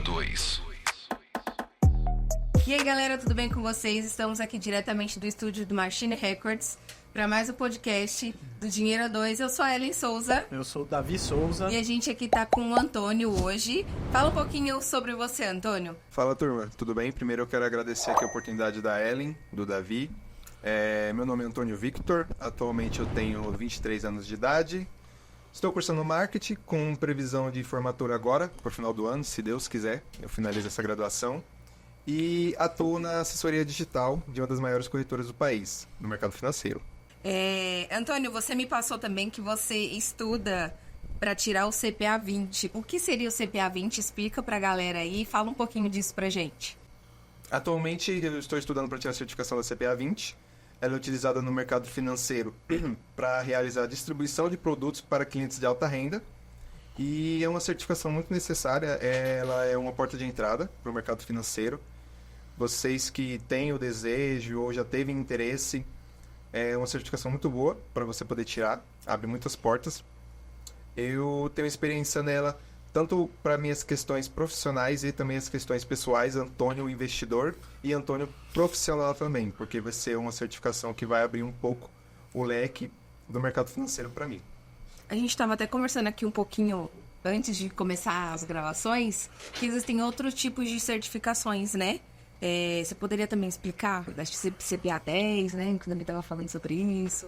2. E aí galera, tudo bem com vocês? Estamos aqui diretamente do estúdio do Machine Records para mais um podcast do Dinheiro a 2. Eu sou a Ellen Souza. Eu sou o Davi Souza. E a gente aqui tá com o Antônio hoje. Fala um pouquinho sobre você, Antônio. Fala turma, tudo bem? Primeiro eu quero agradecer aqui a oportunidade da Ellen, do Davi. Meu nome é Antônio Victor, atualmente eu tenho 23 anos de idade. Estou cursando marketing com previsão de formatura agora, por final do ano, se Deus quiser, eu finalizo essa graduação. E atuo na assessoria digital de uma das maiores corretoras do país, no mercado financeiro. Antônio, você me passou também que você estuda para tirar o CPA 20. O que seria o CPA 20? Explica para a galera aí, fala um pouquinho disso pra gente. Atualmente eu estou estudando para tirar a certificação da CPA 20. Ela é utilizada no mercado financeiro para realizar a distribuição de produtos para clientes de alta renda. E é uma certificação muito necessária, ela é uma porta de entrada para o mercado financeiro. Vocês que têm o desejo ou já teve interesse, é uma certificação muito boa para você poder tirar, abre muitas portas. Eu tenho experiência nela tanto para minhas questões profissionais e também as questões pessoais, Antônio investidor e Antônio profissional também, porque vai ser uma certificação que vai abrir um pouco o leque do mercado financeiro para mim. A gente estava até conversando aqui um pouquinho antes de começar as gravações, que existem outros tipos de certificações, né? Você poderia também explicar da CPA 10, né? Que também estava falando sobre isso.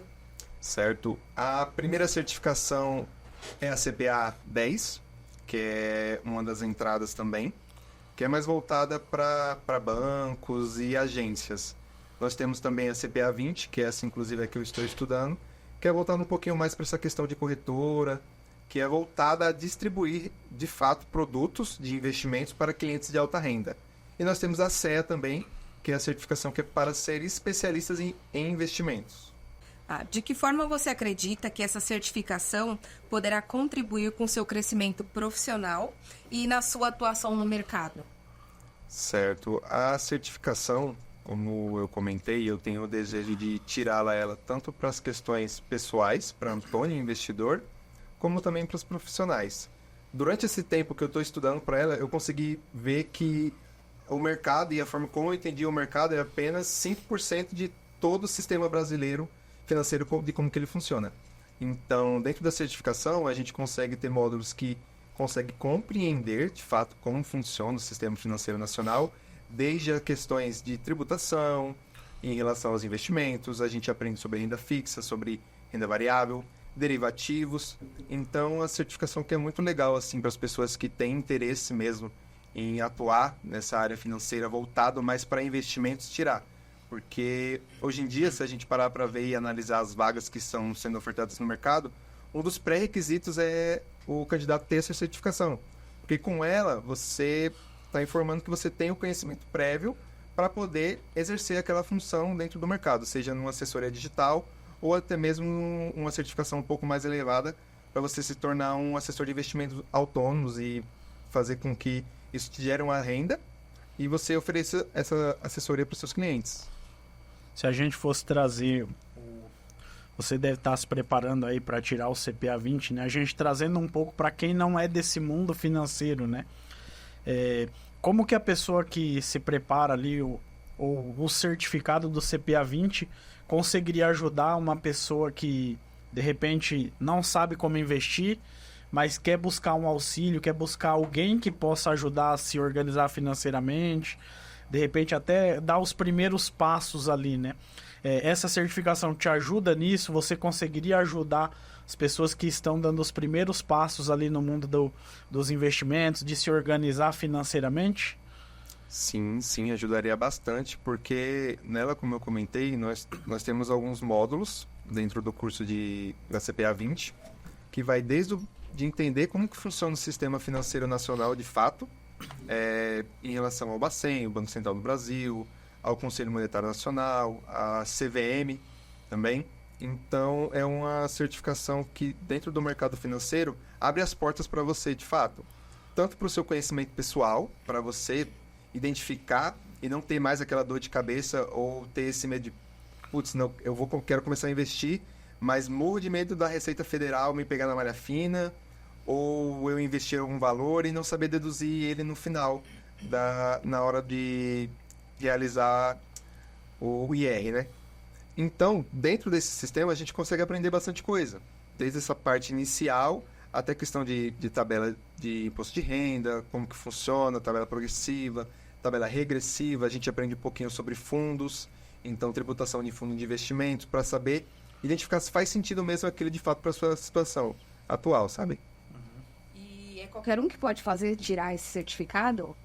Certo. A primeira certificação é a CPA 10, que é uma das entradas também, que é mais voltada para bancos e agências. Nós temos também a CPA 20, que é essa inclusive é que eu estou estudando, que é voltada um pouquinho mais para essa questão de corretora, que é voltada a distribuir, de fato, produtos de investimentos para clientes de alta renda. E nós temos a CEA também, que é a certificação que é para ser especialistas em investimentos. De que forma você acredita que essa certificação poderá contribuir com o seu crescimento profissional e na sua atuação no mercado? Certo. A certificação, como eu comentei, eu tenho o desejo de tirá-la ela tanto para as questões pessoais, para Antônio, investidor, como também para os profissionais. Durante esse tempo que eu estou estudando para ela, eu consegui ver que o mercado e a forma como eu entendi o mercado é apenas 5% de todo o sistema brasileiro financeiro, de como que ele funciona. Então, dentro da certificação, a gente consegue ter módulos que conseguem compreender, de fato, como funciona o sistema financeiro nacional, desde as questões de tributação, em relação aos investimentos, a gente aprende sobre renda fixa, sobre renda variável, derivativos. Então, a certificação que é muito legal assim, para as pessoas que têm interesse mesmo em atuar nessa área financeira voltado mais para investimentos, tirar. Porque hoje em dia, se a gente parar para ver e analisar as vagas que estão sendo ofertadas no mercado, um dos pré-requisitos é o candidato ter essa certificação. Porque com ela, você está informando que você tem o conhecimento prévio para poder exercer aquela função dentro do mercado, seja numa assessoria digital ou até mesmo uma certificação um pouco mais elevada para você se tornar um assessor de investimentos autônomos e fazer com que isso te gere uma renda e você ofereça essa assessoria para os seus clientes. Se a gente fosse trazer, você deve estar se preparando aí para tirar o CPA 20, né? A gente trazendo um pouco para quem não é desse mundo financeiro, né? Como que a pessoa que se prepara ali, o certificado do CPA 20, conseguiria ajudar uma pessoa que, de repente, não sabe como investir, mas quer buscar um auxílio, quer buscar alguém que possa ajudar a se organizar financeiramente, de repente até dar os primeiros passos ali, né? Essa certificação te ajuda nisso? Você conseguiria ajudar as pessoas que estão dando os primeiros passos ali no mundo dos investimentos, de se organizar financeiramente? Sim, ajudaria bastante, porque nela, como eu comentei, nós temos alguns módulos dentro do curso da CPA 20, que vai desde de entender como que funciona o sistema financeiro nacional de fato, em relação ao Bacen, o Banco Central do Brasil, ao Conselho Monetário Nacional, à CVM também. Então, é uma certificação que, dentro do mercado financeiro, abre as portas para você, de fato. Tanto para o seu conhecimento pessoal, para você identificar e não ter mais aquela dor de cabeça ou ter esse medo de, putz, não, quero começar a investir, mas morro de medo da Receita Federal me pegar na malha fina, ou eu investir algum valor e não saber deduzir ele no final, na hora de realizar o IR, né? Então, dentro desse sistema, a gente consegue aprender bastante coisa. Desde essa parte inicial até a questão de tabela de imposto de renda, como que funciona, tabela progressiva, tabela regressiva. A gente aprende um pouquinho sobre fundos, então tributação de fundo de investimentos, para saber identificar se faz sentido mesmo aquilo de fato para a sua situação atual, sabe? E é qualquer um que pode tirar esse certificado?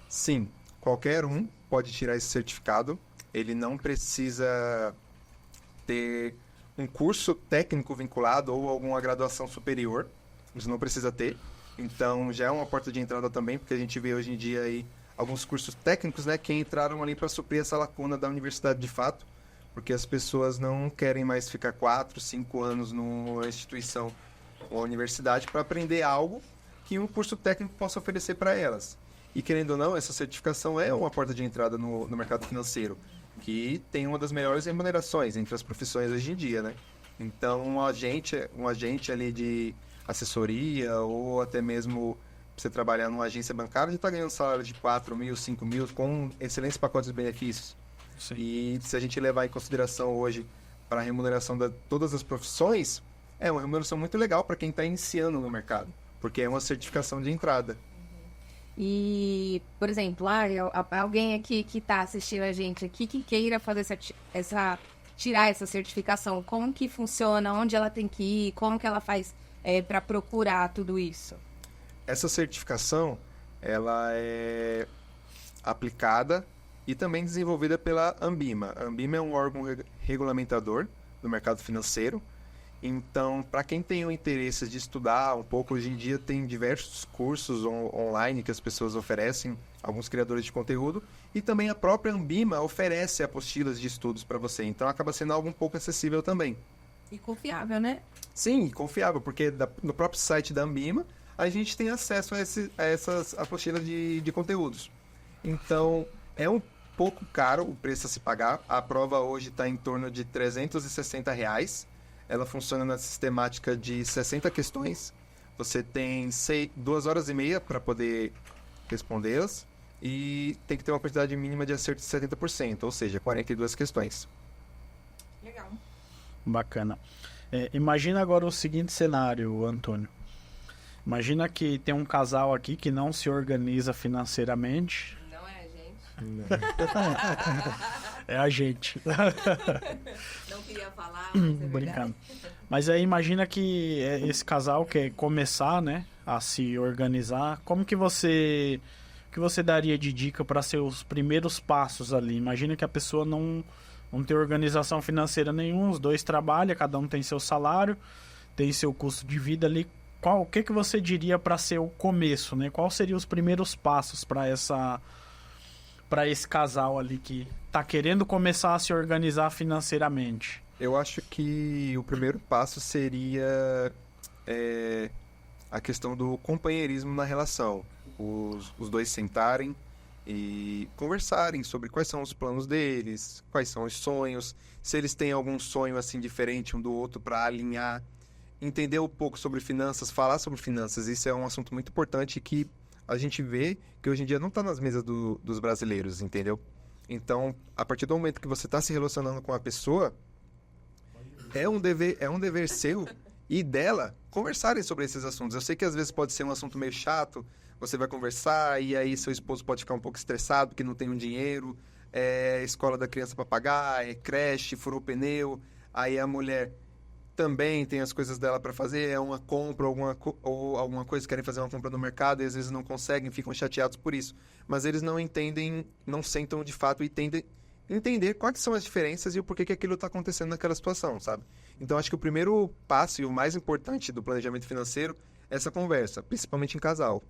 Sim, qualquer um pode tirar esse certificado. Ele não precisa ter um curso técnico vinculado ou alguma graduação superior. Isso não precisa ter. Então, já é uma porta de entrada também, porque a gente vê hoje em dia aí alguns cursos técnicos, né, que entraram ali para suprir essa lacuna da universidade de fato, porque as pessoas não querem mais ficar 4, 5 anos numa instituição ou universidade para aprender algo que um curso técnico possa oferecer para elas. E querendo ou não, essa certificação é uma porta de entrada no mercado financeiro, que tem uma das melhores remunerações entre as profissões hoje em dia, né? Então, um agente ali de assessoria ou até mesmo você trabalhar numa agência bancária, já está ganhando salário de 4 mil, 5 mil, com excelentes pacotes de benefícios. Sim. E se a gente levar em consideração hoje para a remuneração de todas as profissões, é uma remuneração muito legal para quem está iniciando no mercado, porque é uma certificação de entrada. E, por exemplo, alguém aqui que está assistindo a gente aqui que queira fazer tirar essa certificação, como que funciona, onde ela tem que ir, como que ela faz para procurar tudo isso? Essa certificação, ela é aplicada e também desenvolvida pela Anbima. A Anbima é um órgão regulamentador do mercado financeiro. Então, para quem tem o interesse de estudar um pouco, hoje em dia tem diversos cursos online que as pessoas oferecem, alguns criadores de conteúdo, e também a própria Anbima oferece apostilas de estudos para você. Então, acaba sendo algo um pouco acessível também. E confiável, né? Sim, confiável, porque no próprio site da Anbima a gente tem acesso a essas apostilas de conteúdos. Então, é um pouco caro o preço a se pagar. A prova hoje está em torno de R$360. Ela funciona na sistemática de 60 questões. Você tem 2 horas e meia para poder respondê-las e tem que ter uma quantidade mínima de acerto de 70%, ou seja, 42 questões. Legal. Bacana. Imagina agora o seguinte cenário, Antônio. Imagina que tem um casal aqui que não se organiza financeiramente. Não é a gente. É a gente. Não queria falar, mas é Brincando. verdade. Mas aí imagina que esse casal quer começar, né, a se organizar. Como que você daria de dica para ser os primeiros passos ali? Imagina que a pessoa não tem organização financeira nenhuma, os dois trabalham, cada um tem seu salário, tem seu custo de vida ali. O que você diria para ser o começo, né? Quais seriam os primeiros passos para esse casal ali que está querendo começar a se organizar financeiramente? Eu acho que o primeiro passo seria a questão do companheirismo na relação. Os dois sentarem e conversarem sobre quais são os planos deles, quais são os sonhos, se eles têm algum sonho assim diferente um do outro para alinhar, entender um pouco sobre finanças, falar sobre finanças. Isso é um assunto muito importante que a gente vê que hoje em dia não está nas mesas dos brasileiros, entendeu? Então, a partir do momento que você está se relacionando com a pessoa, é um dever seu e dela conversarem sobre esses assuntos. Eu sei que às vezes pode ser um assunto meio chato, você vai conversar e aí seu esposo pode ficar um pouco estressado porque não tem um dinheiro, escola da criança para pagar, creche, furou o pneu, aí a mulher também tem as coisas dela para fazer, é uma compra ou alguma coisa, querem fazer uma compra no mercado e às vezes não conseguem, ficam chateados por isso. Mas eles não entendem, não sentam de fato e entender quais são as diferenças e o porquê que aquilo está acontecendo naquela situação, sabe? Então, acho que o primeiro passo e o mais importante do planejamento financeiro é essa conversa, principalmente em casal.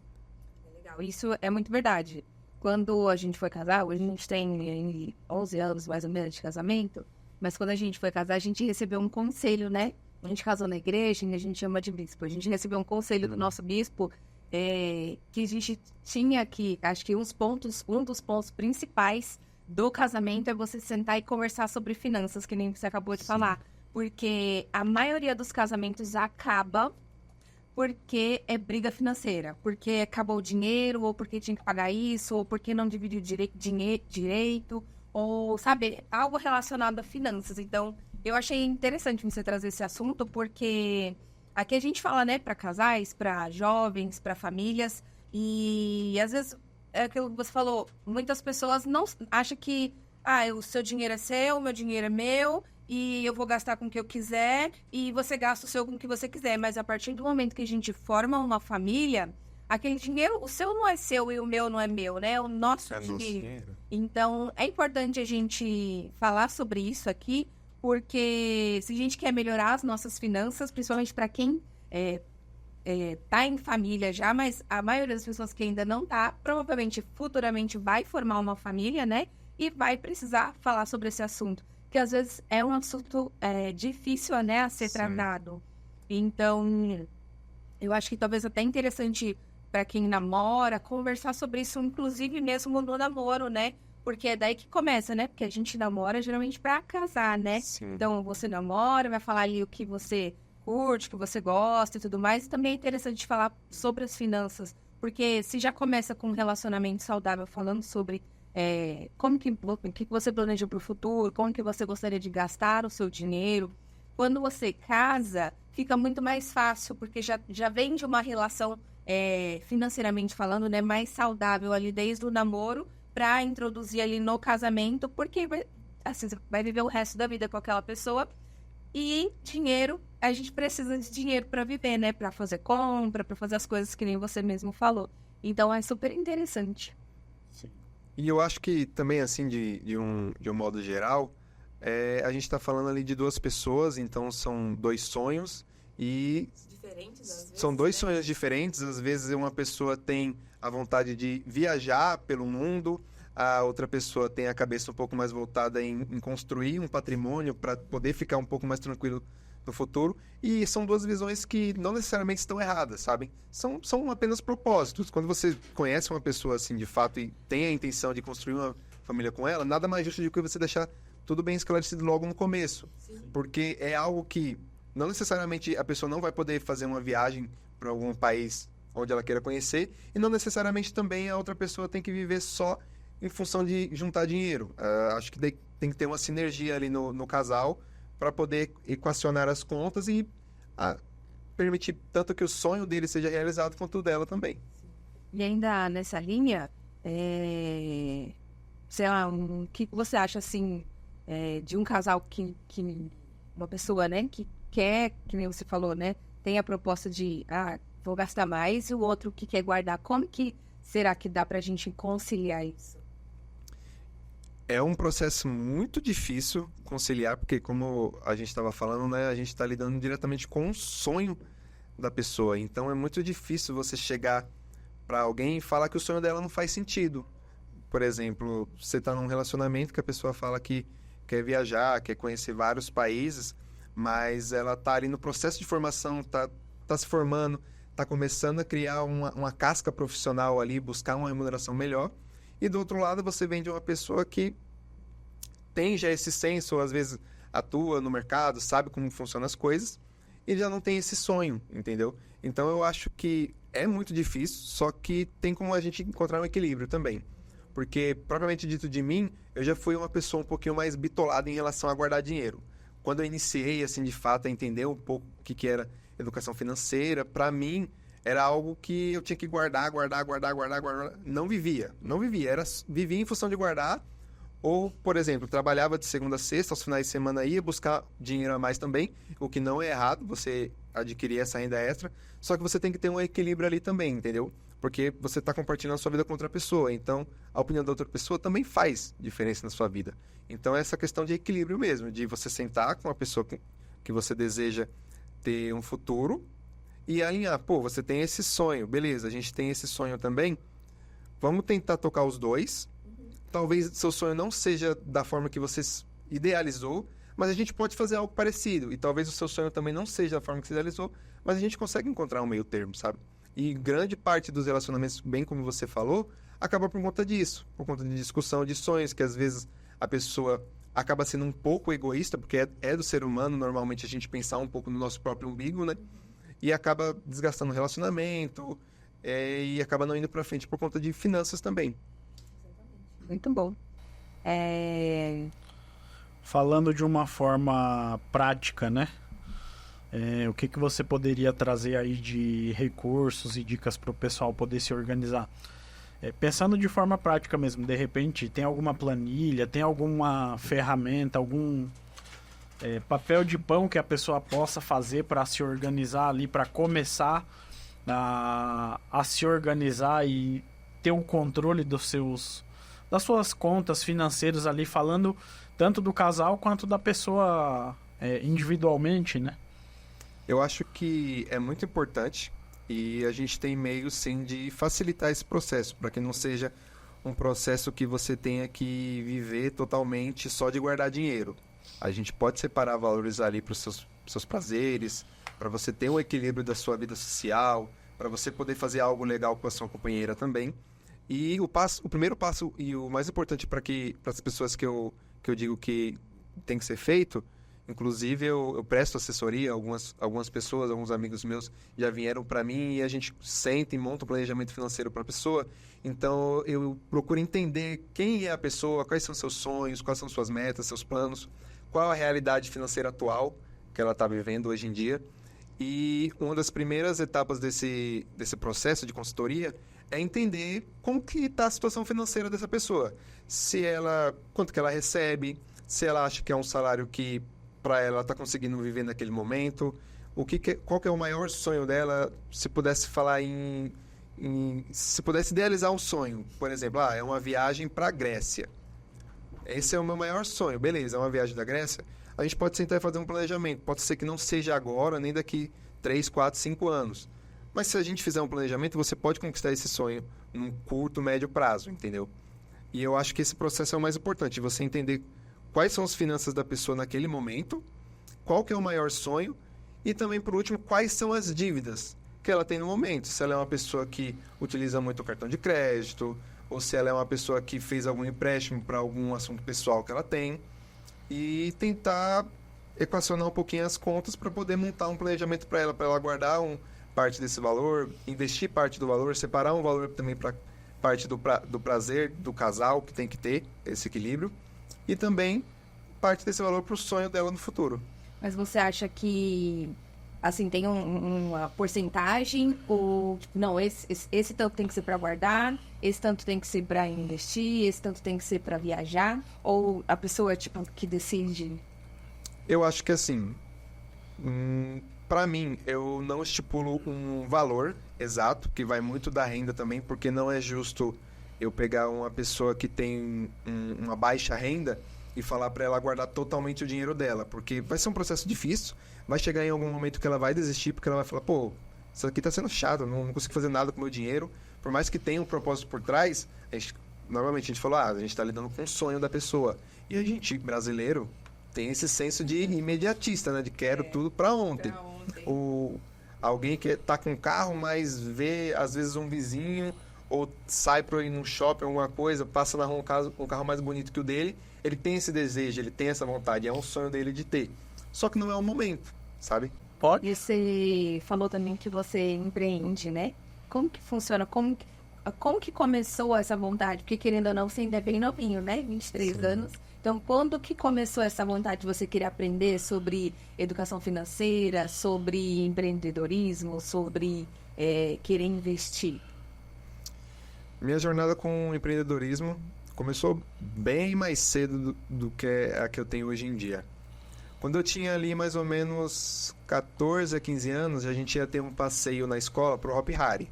Legal, isso é muito verdade. Quando a gente foi casar, hoje a gente tem 11 anos mais ou menos de casamento, mas quando a gente foi casar, a gente recebeu um conselho, né? A gente casou na igreja e a gente chama de bispo. A gente recebeu um conselho do nosso bispo que a gente tinha aqui, acho que um dos pontos principais do casamento é você sentar e conversar sobre finanças, que nem você acabou de falar. Porque a maioria dos casamentos acaba porque é briga financeira, porque acabou o dinheiro, ou porque tinha que pagar isso, ou porque não dividiu direito, ou, sabe, algo relacionado a finanças. Então, eu achei interessante você trazer esse assunto, porque aqui a gente fala, né, para casais, para jovens, para famílias, e às vezes é aquilo que você falou, muitas pessoas não acham que o seu dinheiro é seu, o meu dinheiro é meu, e eu vou gastar com o que eu quiser, e você gasta o seu com o que você quiser. Mas a partir do momento que a gente forma uma família, aquele dinheiro, o seu não é seu e o meu não é meu, né? É o nosso dinheiro. Então, é importante a gente falar sobre isso aqui, porque se a gente quer melhorar as nossas finanças, principalmente para quem tá em família já, mas a maioria das pessoas que ainda não tá, provavelmente, futuramente vai formar uma família, né? E vai precisar falar sobre esse assunto. Que às vezes é um assunto difícil, né, a ser tratado. Então, eu acho que talvez até interessante para quem namora conversar sobre isso, inclusive mesmo no namoro, né? Porque é daí que começa, né? Porque a gente namora geralmente para casar, né? Sim. Então, você namora, vai falar ali o que você curte, o que você gosta e tudo mais. E também é interessante falar sobre as finanças, porque se já começa com um relacionamento saudável falando sobre como que você planeja para o futuro, como que você gostaria de gastar o seu dinheiro. Quando você casa, fica muito mais fácil, porque já vem de uma relação, financeiramente falando, né, mais saudável ali desde o namoro, para introduzir ali no casamento, porque você vai viver o resto da vida com aquela pessoa. E dinheiro, a gente precisa de dinheiro para viver, né, para fazer compra, para fazer as coisas que nem você mesmo falou. Então, é super interessante. E eu acho que também, assim, de um modo geral, a gente está falando ali de duas pessoas, então são dois sonhos e... Diferentes, às vezes, são dois sonhos diferentes. Às vezes uma pessoa tem a vontade de viajar pelo mundo, a outra pessoa tem a cabeça um pouco mais voltada em construir um patrimônio para poder ficar um pouco mais tranquilo no futuro. E são duas visões que não necessariamente estão erradas, sabe? São apenas propósitos. Quando você conhece uma pessoa assim de fato e tem a intenção de construir uma família com ela, nada mais justo do que você deixar tudo bem esclarecido logo no começo. Sim. Porque é algo que não necessariamente a pessoa não vai poder fazer uma viagem para algum país onde ela queira conhecer, e não necessariamente também a outra pessoa tem que viver só em função de juntar dinheiro. Acho que tem que ter uma sinergia ali no casal para poder equacionar as contas e permitir tanto que o sonho dele seja realizado quanto o dela também. E ainda nessa linha, sei lá, o que você acha, assim, de um casal que uma pessoa, né, que quer, que nem você falou, né, tem a proposta de, vou gastar mais, e o outro que quer guardar. Como que será que dá pra gente conciliar isso? É um processo muito difícil conciliar, porque como a gente estava falando, né, a gente está lidando diretamente com o sonho da pessoa. Então é muito difícil você chegar para alguém e falar que o sonho dela não faz sentido. Por exemplo, você está num relacionamento que a pessoa fala que quer viajar, quer conhecer vários países, mas ela está ali no processo de formação, tá se formando, está começando a criar uma casca profissional ali, buscar uma remuneração melhor. E do outro lado, você vem de uma pessoa que tem já esse senso, às vezes atua no mercado, sabe como funcionam as coisas, e já não tem esse sonho, entendeu? Então eu acho que é muito difícil, só que tem como a gente encontrar um equilíbrio também. Porque, propriamente dito de mim, eu já fui uma pessoa um pouquinho mais bitolada em relação a guardar dinheiro. Quando eu iniciei, assim, de fato, a entender um pouco o que era educação financeira, para mim era algo que eu tinha que guardar. Não vivia. Vivia em função de guardar. Ou, por exemplo, trabalhava de segunda a sexta, aos finais de semana ia buscar dinheiro a mais também, o que não é errado, você adquirir essa renda extra, só que você tem que ter um equilíbrio ali também, entendeu? Porque você está compartilhando a sua vida com outra pessoa, então a opinião da outra pessoa também faz diferença na sua vida. Então é essa questão de equilíbrio mesmo, de você sentar com uma pessoa que você deseja ter um futuro e alinhar, você tem esse sonho, beleza, a gente tem esse sonho também, vamos tentar tocar os dois. Talvez seu sonho não seja da forma que você idealizou, mas a gente pode fazer algo parecido. E talvez o seu sonho também não seja da forma que você idealizou, mas a gente consegue encontrar um meio termo, sabe? E grande parte dos relacionamentos, bem como você falou, acaba por conta disso. Por conta de discussão de sonhos, que às vezes a pessoa acaba sendo um pouco egoísta, porque é do ser humano, normalmente, a gente pensar um pouco no nosso próprio umbigo, né? e acaba desgastando o relacionamento e acaba não indo para frente por conta de finanças também. Muito bom. Falando de uma forma prática, né? O que você poderia trazer aí de recursos e dicas para o pessoal poder se organizar? Pensando de forma prática mesmo, de repente tem alguma planilha, tem alguma ferramenta, algum papel de pão que a pessoa possa fazer para se organizar ali, para começar a se organizar e ter o controle das suas contas financeiras ali, falando tanto do casal quanto da pessoa individualmente, né? Eu acho que é muito importante e a gente tem meios, sim, de facilitar esse processo, para que não seja um processo que você tenha que viver totalmente só de guardar dinheiro. A gente pode separar valores ali para os seus prazeres, para você ter um equilíbrio da sua vida social, para você poder fazer algo legal com a sua companheira também. E o primeiro passo e o mais importante para as pessoas que eu digo que tem que ser feito, inclusive eu presto assessoria, algumas pessoas, alguns amigos meus já vieram para mim e a gente senta e monta um planejamento financeiro para a pessoa. Então eu procuro entender quem é a pessoa, quais são seus sonhos, quais são suas metas, seus planos, qual a realidade financeira atual que ela está vivendo hoje em dia. E uma das primeiras etapas desse processo de consultoria é entender como que está a situação financeira dessa pessoa. Quanto que ela recebe, se ela acha que é um salário que para ela está conseguindo viver naquele momento, qual que é o maior sonho dela, se pudesse falar se pudesse idealizar um sonho, por exemplo, é uma viagem para a Grécia. Esse é o meu maior sonho, beleza, é uma viagem da Grécia. A gente pode sentar e fazer um planejamento. Pode ser que não seja agora, nem daqui 3, 4, 5 anos. Mas se a gente fizer um planejamento, você pode conquistar esse sonho num curto, médio prazo, entendeu? E eu acho que esse processo é o mais importante, você entender quais são as finanças da pessoa naquele momento, qual que é o maior sonho e também, por último, quais são as dívidas que ela tem no momento. Se ela é uma pessoa que utiliza muito o cartão de crédito ou se ela é uma pessoa que fez algum empréstimo para algum assunto pessoal que ela tem e tentar equacionar um pouquinho as contas para poder montar um planejamento para ela guardar parte desse valor, investir parte do valor, separar um valor também para parte do prazer do casal, que tem que ter esse equilíbrio, e também parte desse valor para o sonho dela no futuro. Mas você acha que, assim, tem uma porcentagem ou, tipo, não, esse tanto tem que ser para guardar, esse tanto tem que ser para investir, esse tanto tem que ser para viajar? Ou a pessoa, tipo, que decide? Eu acho que, assim, para mim, eu não estipulo um valor exato, que vai muito da renda também, porque não é justo eu pegar uma pessoa que tem uma baixa renda e falar para ela guardar totalmente o dinheiro dela, porque vai ser um processo difícil, vai chegar em algum momento que ela vai desistir, porque ela vai falar, pô, isso aqui tá sendo chato, não consigo fazer nada com o meu dinheiro, por mais que tenha um propósito por trás, normalmente a gente falou, a gente tá lidando com o sonho da pessoa, e a gente, brasileiro, tem esse senso de imediatista, né, de quero tudo para ontem. Alguém que tá com carro, mas vê, às vezes, um vizinho, ou sai para ir num shopping, alguma coisa, passa na rua um carro mais bonito que o dele, ele tem esse desejo, ele tem essa vontade, é um sonho dele de ter. Só que não é o momento, sabe? E você falou também que você empreende, né? Como que funciona? Como que começou essa vontade? Porque, querendo ou não, você ainda é bem novinho, né? 23 Sim. anos. Então, quando que começou essa vontade de você querer aprender sobre educação financeira, sobre empreendedorismo, sobre querer investir? Minha jornada com o empreendedorismo começou bem mais cedo do que a que eu tenho hoje em dia. Quando eu tinha ali mais ou menos 14 a 15 anos, a gente ia ter um passeio na escola pro Hop Hari.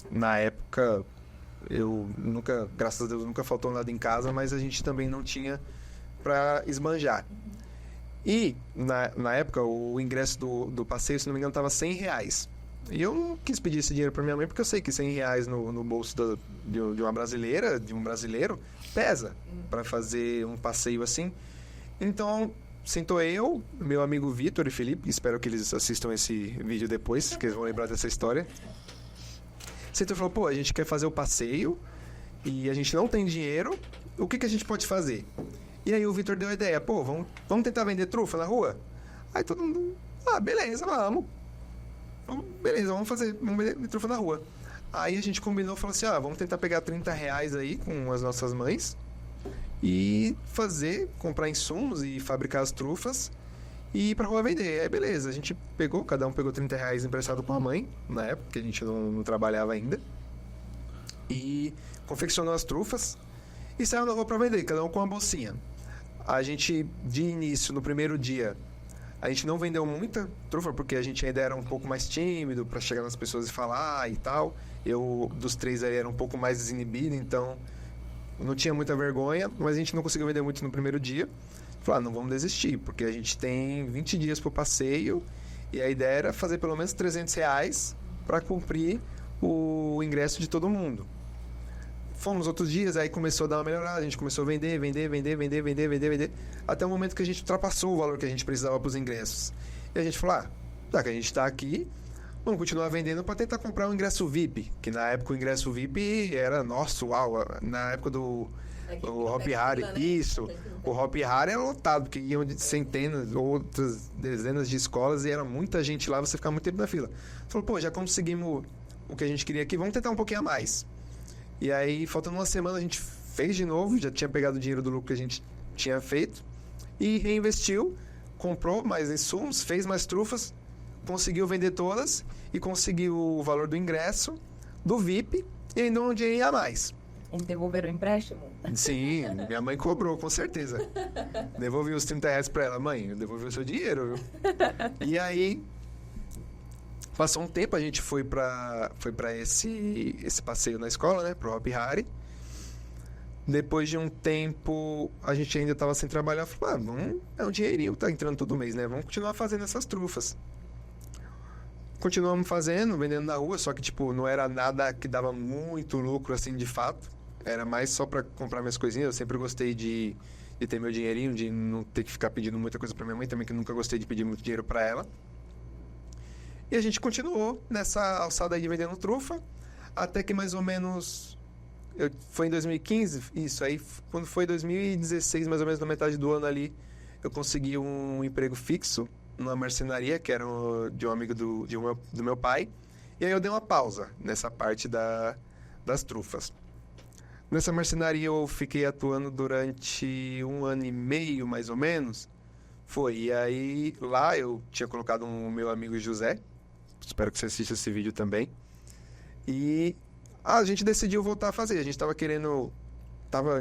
Na época, graças a Deus, nunca faltou nada em casa, mas a gente também não tinha para esbanjar. E, na época, o ingresso do passeio, se não me engano, estava R$100. E eu não quis pedir esse dinheiro para minha mãe, porque eu sei que R$100 no bolso de uma brasileira, de um brasileiro, pesa para fazer um passeio assim. Então, sentou eu, meu amigo Vitor e Felipe, espero que eles assistam esse vídeo depois, que eles vão lembrar dessa história. Sentou e falou, pô, a gente quer fazer o passeio e a gente não tem dinheiro, o que a gente pode fazer? E aí o Vitor deu a ideia, pô, vamos tentar vender trufa na rua? Aí todo mundo, beleza, vamos. Beleza, vamos vender trufa na rua. Aí a gente combinou, falou assim, vamos tentar pegar R$30 aí com as nossas mães e comprar insumos e fabricar as trufas e ir pra rua vender. Aí beleza, a gente cada um pegou R$30 emprestado com a mãe, na época, que a gente não trabalhava ainda, e confeccionou as trufas e saiu na rua pra vender, cada um com uma bolsinha. A gente, de início, no primeiro dia, a gente não vendeu muita trufa, porque a gente ainda era um pouco mais tímido para chegar nas pessoas e falar e tal. Eu, dos 3 aí, era um pouco mais desinibido, então não tinha muita vergonha, mas a gente não conseguiu vender muito no primeiro dia. Falei, não vamos desistir, porque a gente tem 20 dias pro passeio e a ideia era fazer pelo menos R$300 para cumprir o ingresso de todo mundo. Fomos outros dias, aí começou a dar uma melhorada, a gente começou a vender, até o momento que a gente ultrapassou o valor que a gente precisava para os ingressos. E a gente falou, já que a gente está aqui, vamos continuar vendendo para tentar comprar um ingresso VIP, que na época o ingresso VIP era, nossa, uau, na época do Hopi Hari, isso, o Hopi Hari era lotado, porque iam de centenas, outras dezenas de escolas e era muita gente lá, você ficava muito tempo na fila. Falou, já conseguimos o que a gente queria aqui, vamos tentar um pouquinho a mais. E aí, faltando uma semana, a gente fez de novo, já tinha pegado o dinheiro do lucro que a gente tinha feito e reinvestiu, comprou mais insumos, fez mais trufas, conseguiu vender todas e conseguiu o valor do ingresso, do VIP e ainda um dinheiro a mais. Eles devolveram o empréstimo? Sim, minha mãe cobrou, com certeza. Devolvi os R$30 pra ela. Mãe, eu devolvi o seu dinheiro, viu? E aí, passou um tempo, a gente foi pra esse passeio na escola, né? Pro Hopi Hari. Depois de um tempo, a gente ainda tava sem trabalhar. Falei, é um dinheirinho que tá entrando todo mês, né? Vamos continuar fazendo essas trufas. Continuamos fazendo, vendendo na rua, só que, tipo, não era nada que dava muito lucro, assim, de fato. Era mais só pra comprar minhas coisinhas. Eu sempre gostei de ter meu dinheirinho, de não ter que ficar pedindo muita coisa pra minha mãe também, que eu nunca gostei de pedir muito dinheiro pra ela. E a gente continuou nessa alçada aí de vendendo trufa, até que mais ou menos... Foi em 2015, isso aí, quando foi 2016, mais ou menos na metade do ano ali, eu consegui um emprego fixo numa marcenaria, que era de um amigo do meu pai. E aí eu dei uma pausa nessa parte das trufas. Nessa marcenaria eu fiquei atuando durante 1 ano e meio, mais ou menos. E aí lá eu tinha colocado um meu amigo José, espero que você assista esse vídeo também. E a gente decidiu voltar a fazer. A gente estava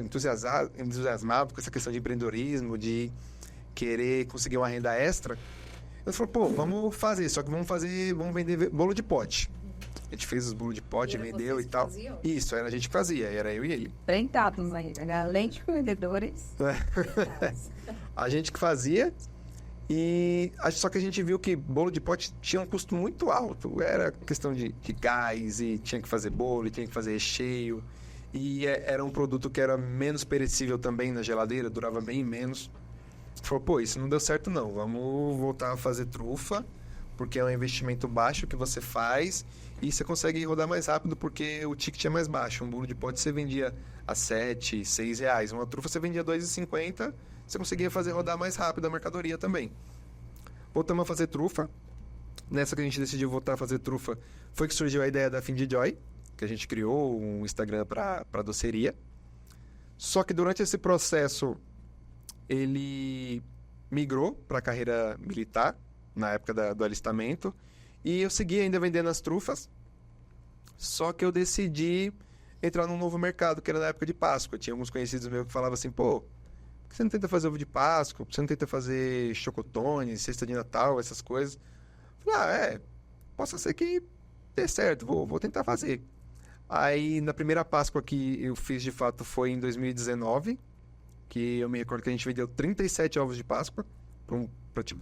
entusiasmado com essa questão de empreendedorismo, de querer conseguir uma renda extra. Eu falei, vamos fazer, só que vamos vender bolo de pote. A gente fez os bolos de pote, vendeu e tal. Faziam? Isso, era a gente que fazia, era eu e ele. Trentados aí, além de vendedores. A gente que fazia. Só que a gente viu que bolo de pote tinha um custo muito alto. Era questão de gás, e tinha que fazer bolo, e tinha que fazer recheio. E era um produto que era menos perecível também na geladeira, durava bem menos. Falou, isso não deu certo não, vamos voltar a fazer trufa, porque é um investimento baixo que você faz e você consegue rodar mais rápido porque o ticket é mais baixo. Um bolo de pote você vendia a R$7, R$6. Uma trufa você vendia R$2,50, você conseguia fazer rodar mais rápido a mercadoria também. Voltamos a fazer trufa. Nessa que a gente decidiu voltar a fazer trufa, foi que surgiu a ideia da Find Joy, que a gente criou um Instagram para doceria. Só que durante esse processo, ele migrou para a carreira militar, na época do alistamento, e eu segui ainda vendendo as trufas, só que eu decidi entrar num novo mercado, que era na época de Páscoa. Tinha alguns conhecidos meus que falavam assim, por que você não tenta fazer ovo de Páscoa? Por que você não tenta fazer chocotone, cesta de Natal, essas coisas? Eu falei, possa ser que dê certo, vou tentar fazer. Aí, na primeira Páscoa que eu fiz, de fato, foi em 2019, que eu me recordo que a gente vendeu 37 ovos de Páscoa,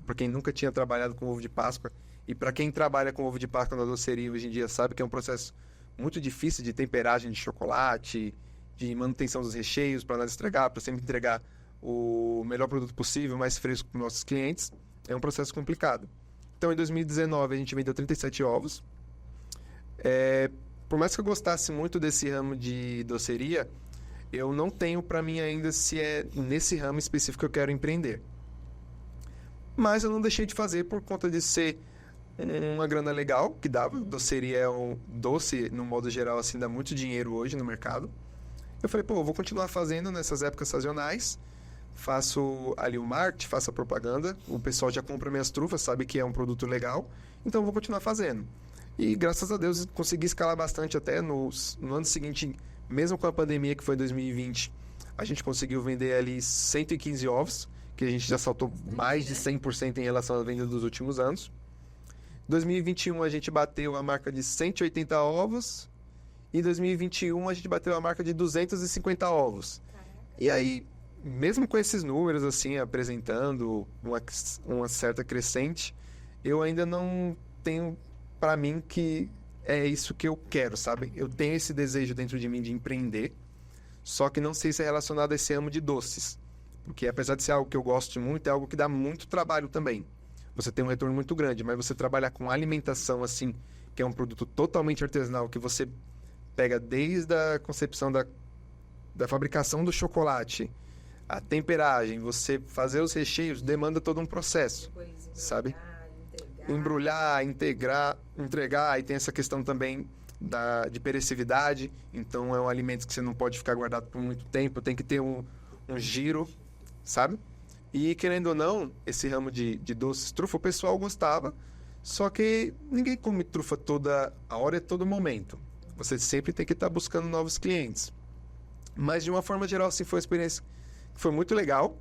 para quem nunca tinha trabalhado com ovo de Páscoa, e para quem trabalha com ovo de Páscoa na doceria hoje em dia sabe que é um processo muito difícil de temperagem de chocolate, de manutenção dos recheios, para nós estragar, para sempre entregar o melhor produto possível, mais fresco para os nossos clientes. É um processo complicado. Então, em 2019, a gente vendeu 37 ovos. Por mais que eu gostasse muito desse ramo de doceria, eu não tenho para mim ainda se é nesse ramo específico que eu quero empreender. Mas eu não deixei de fazer por conta de ser uma grana legal que dava. Doceria é doce, no modo geral, assim, dá muito dinheiro hoje no mercado. Eu falei, pô, eu vou continuar fazendo nessas épocas sazonais. Faço ali o marketing, faço a propaganda. O pessoal já compra minhas trufas, sabe que é um produto legal. Então eu vou continuar fazendo. E graças a Deus consegui escalar bastante até no ano seguinte, mesmo com a pandemia que foi 2020. A gente conseguiu vender ali 115 ovos, que a gente já saltou mais de 100% em relação à venda dos últimos anos. Em 2021 a gente bateu a marca de 180 ovos. E em 2021 a gente bateu a marca de 250 ovos. E aí, mesmo com esses números assim, apresentando uma certa crescente, eu ainda não tenho para mim que é isso que eu quero, sabe? Eu tenho esse desejo dentro de mim de empreender, só que não sei se é relacionado a esse ramo de doces. Porque apesar de ser algo que eu gosto muito, é algo que dá muito trabalho também. Você tem um retorno muito grande, mas você trabalhar com alimentação assim, que é um produto totalmente artesanal, que você pega desde a concepção da fabricação do chocolate, a temperagem, você fazer os recheios, demanda todo um processo, sabe? Embrulhar, entregar, aí tem essa questão também de perecividade, então é um alimento que você não pode ficar guardado por muito tempo, tem que ter um giro, sabe? E querendo ou não, esse ramo de doces, trufa, o pessoal gostava, só que ninguém come trufa toda a hora e todo momento. Você sempre tem que estar buscando novos clientes. Mas de uma forma geral, assim, foi uma experiência que foi muito legal.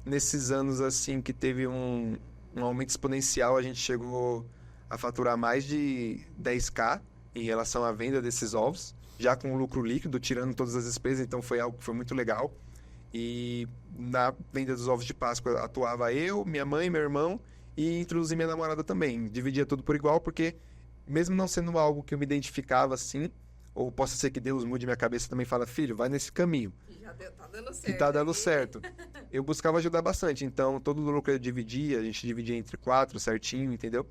Nesses anos, assim, que teve um aumento exponencial, a gente chegou a faturar mais de 10K em relação à venda desses ovos, já com o lucro líquido, tirando todas as despesas, então foi algo que foi muito legal. E na venda dos ovos de Páscoa atuava eu, minha mãe, meu irmão e introduzi minha namorada também. Dividia tudo por igual, porque mesmo não sendo algo que eu me identificava assim, ou possa ser que Deus mude minha cabeça e também fala, filho, vai nesse caminho. Tá dando certo. Que tá dando certo. Eu buscava ajudar bastante, então todo o lucro eu dividia, a gente dividia entre 4 certinho, entendeu?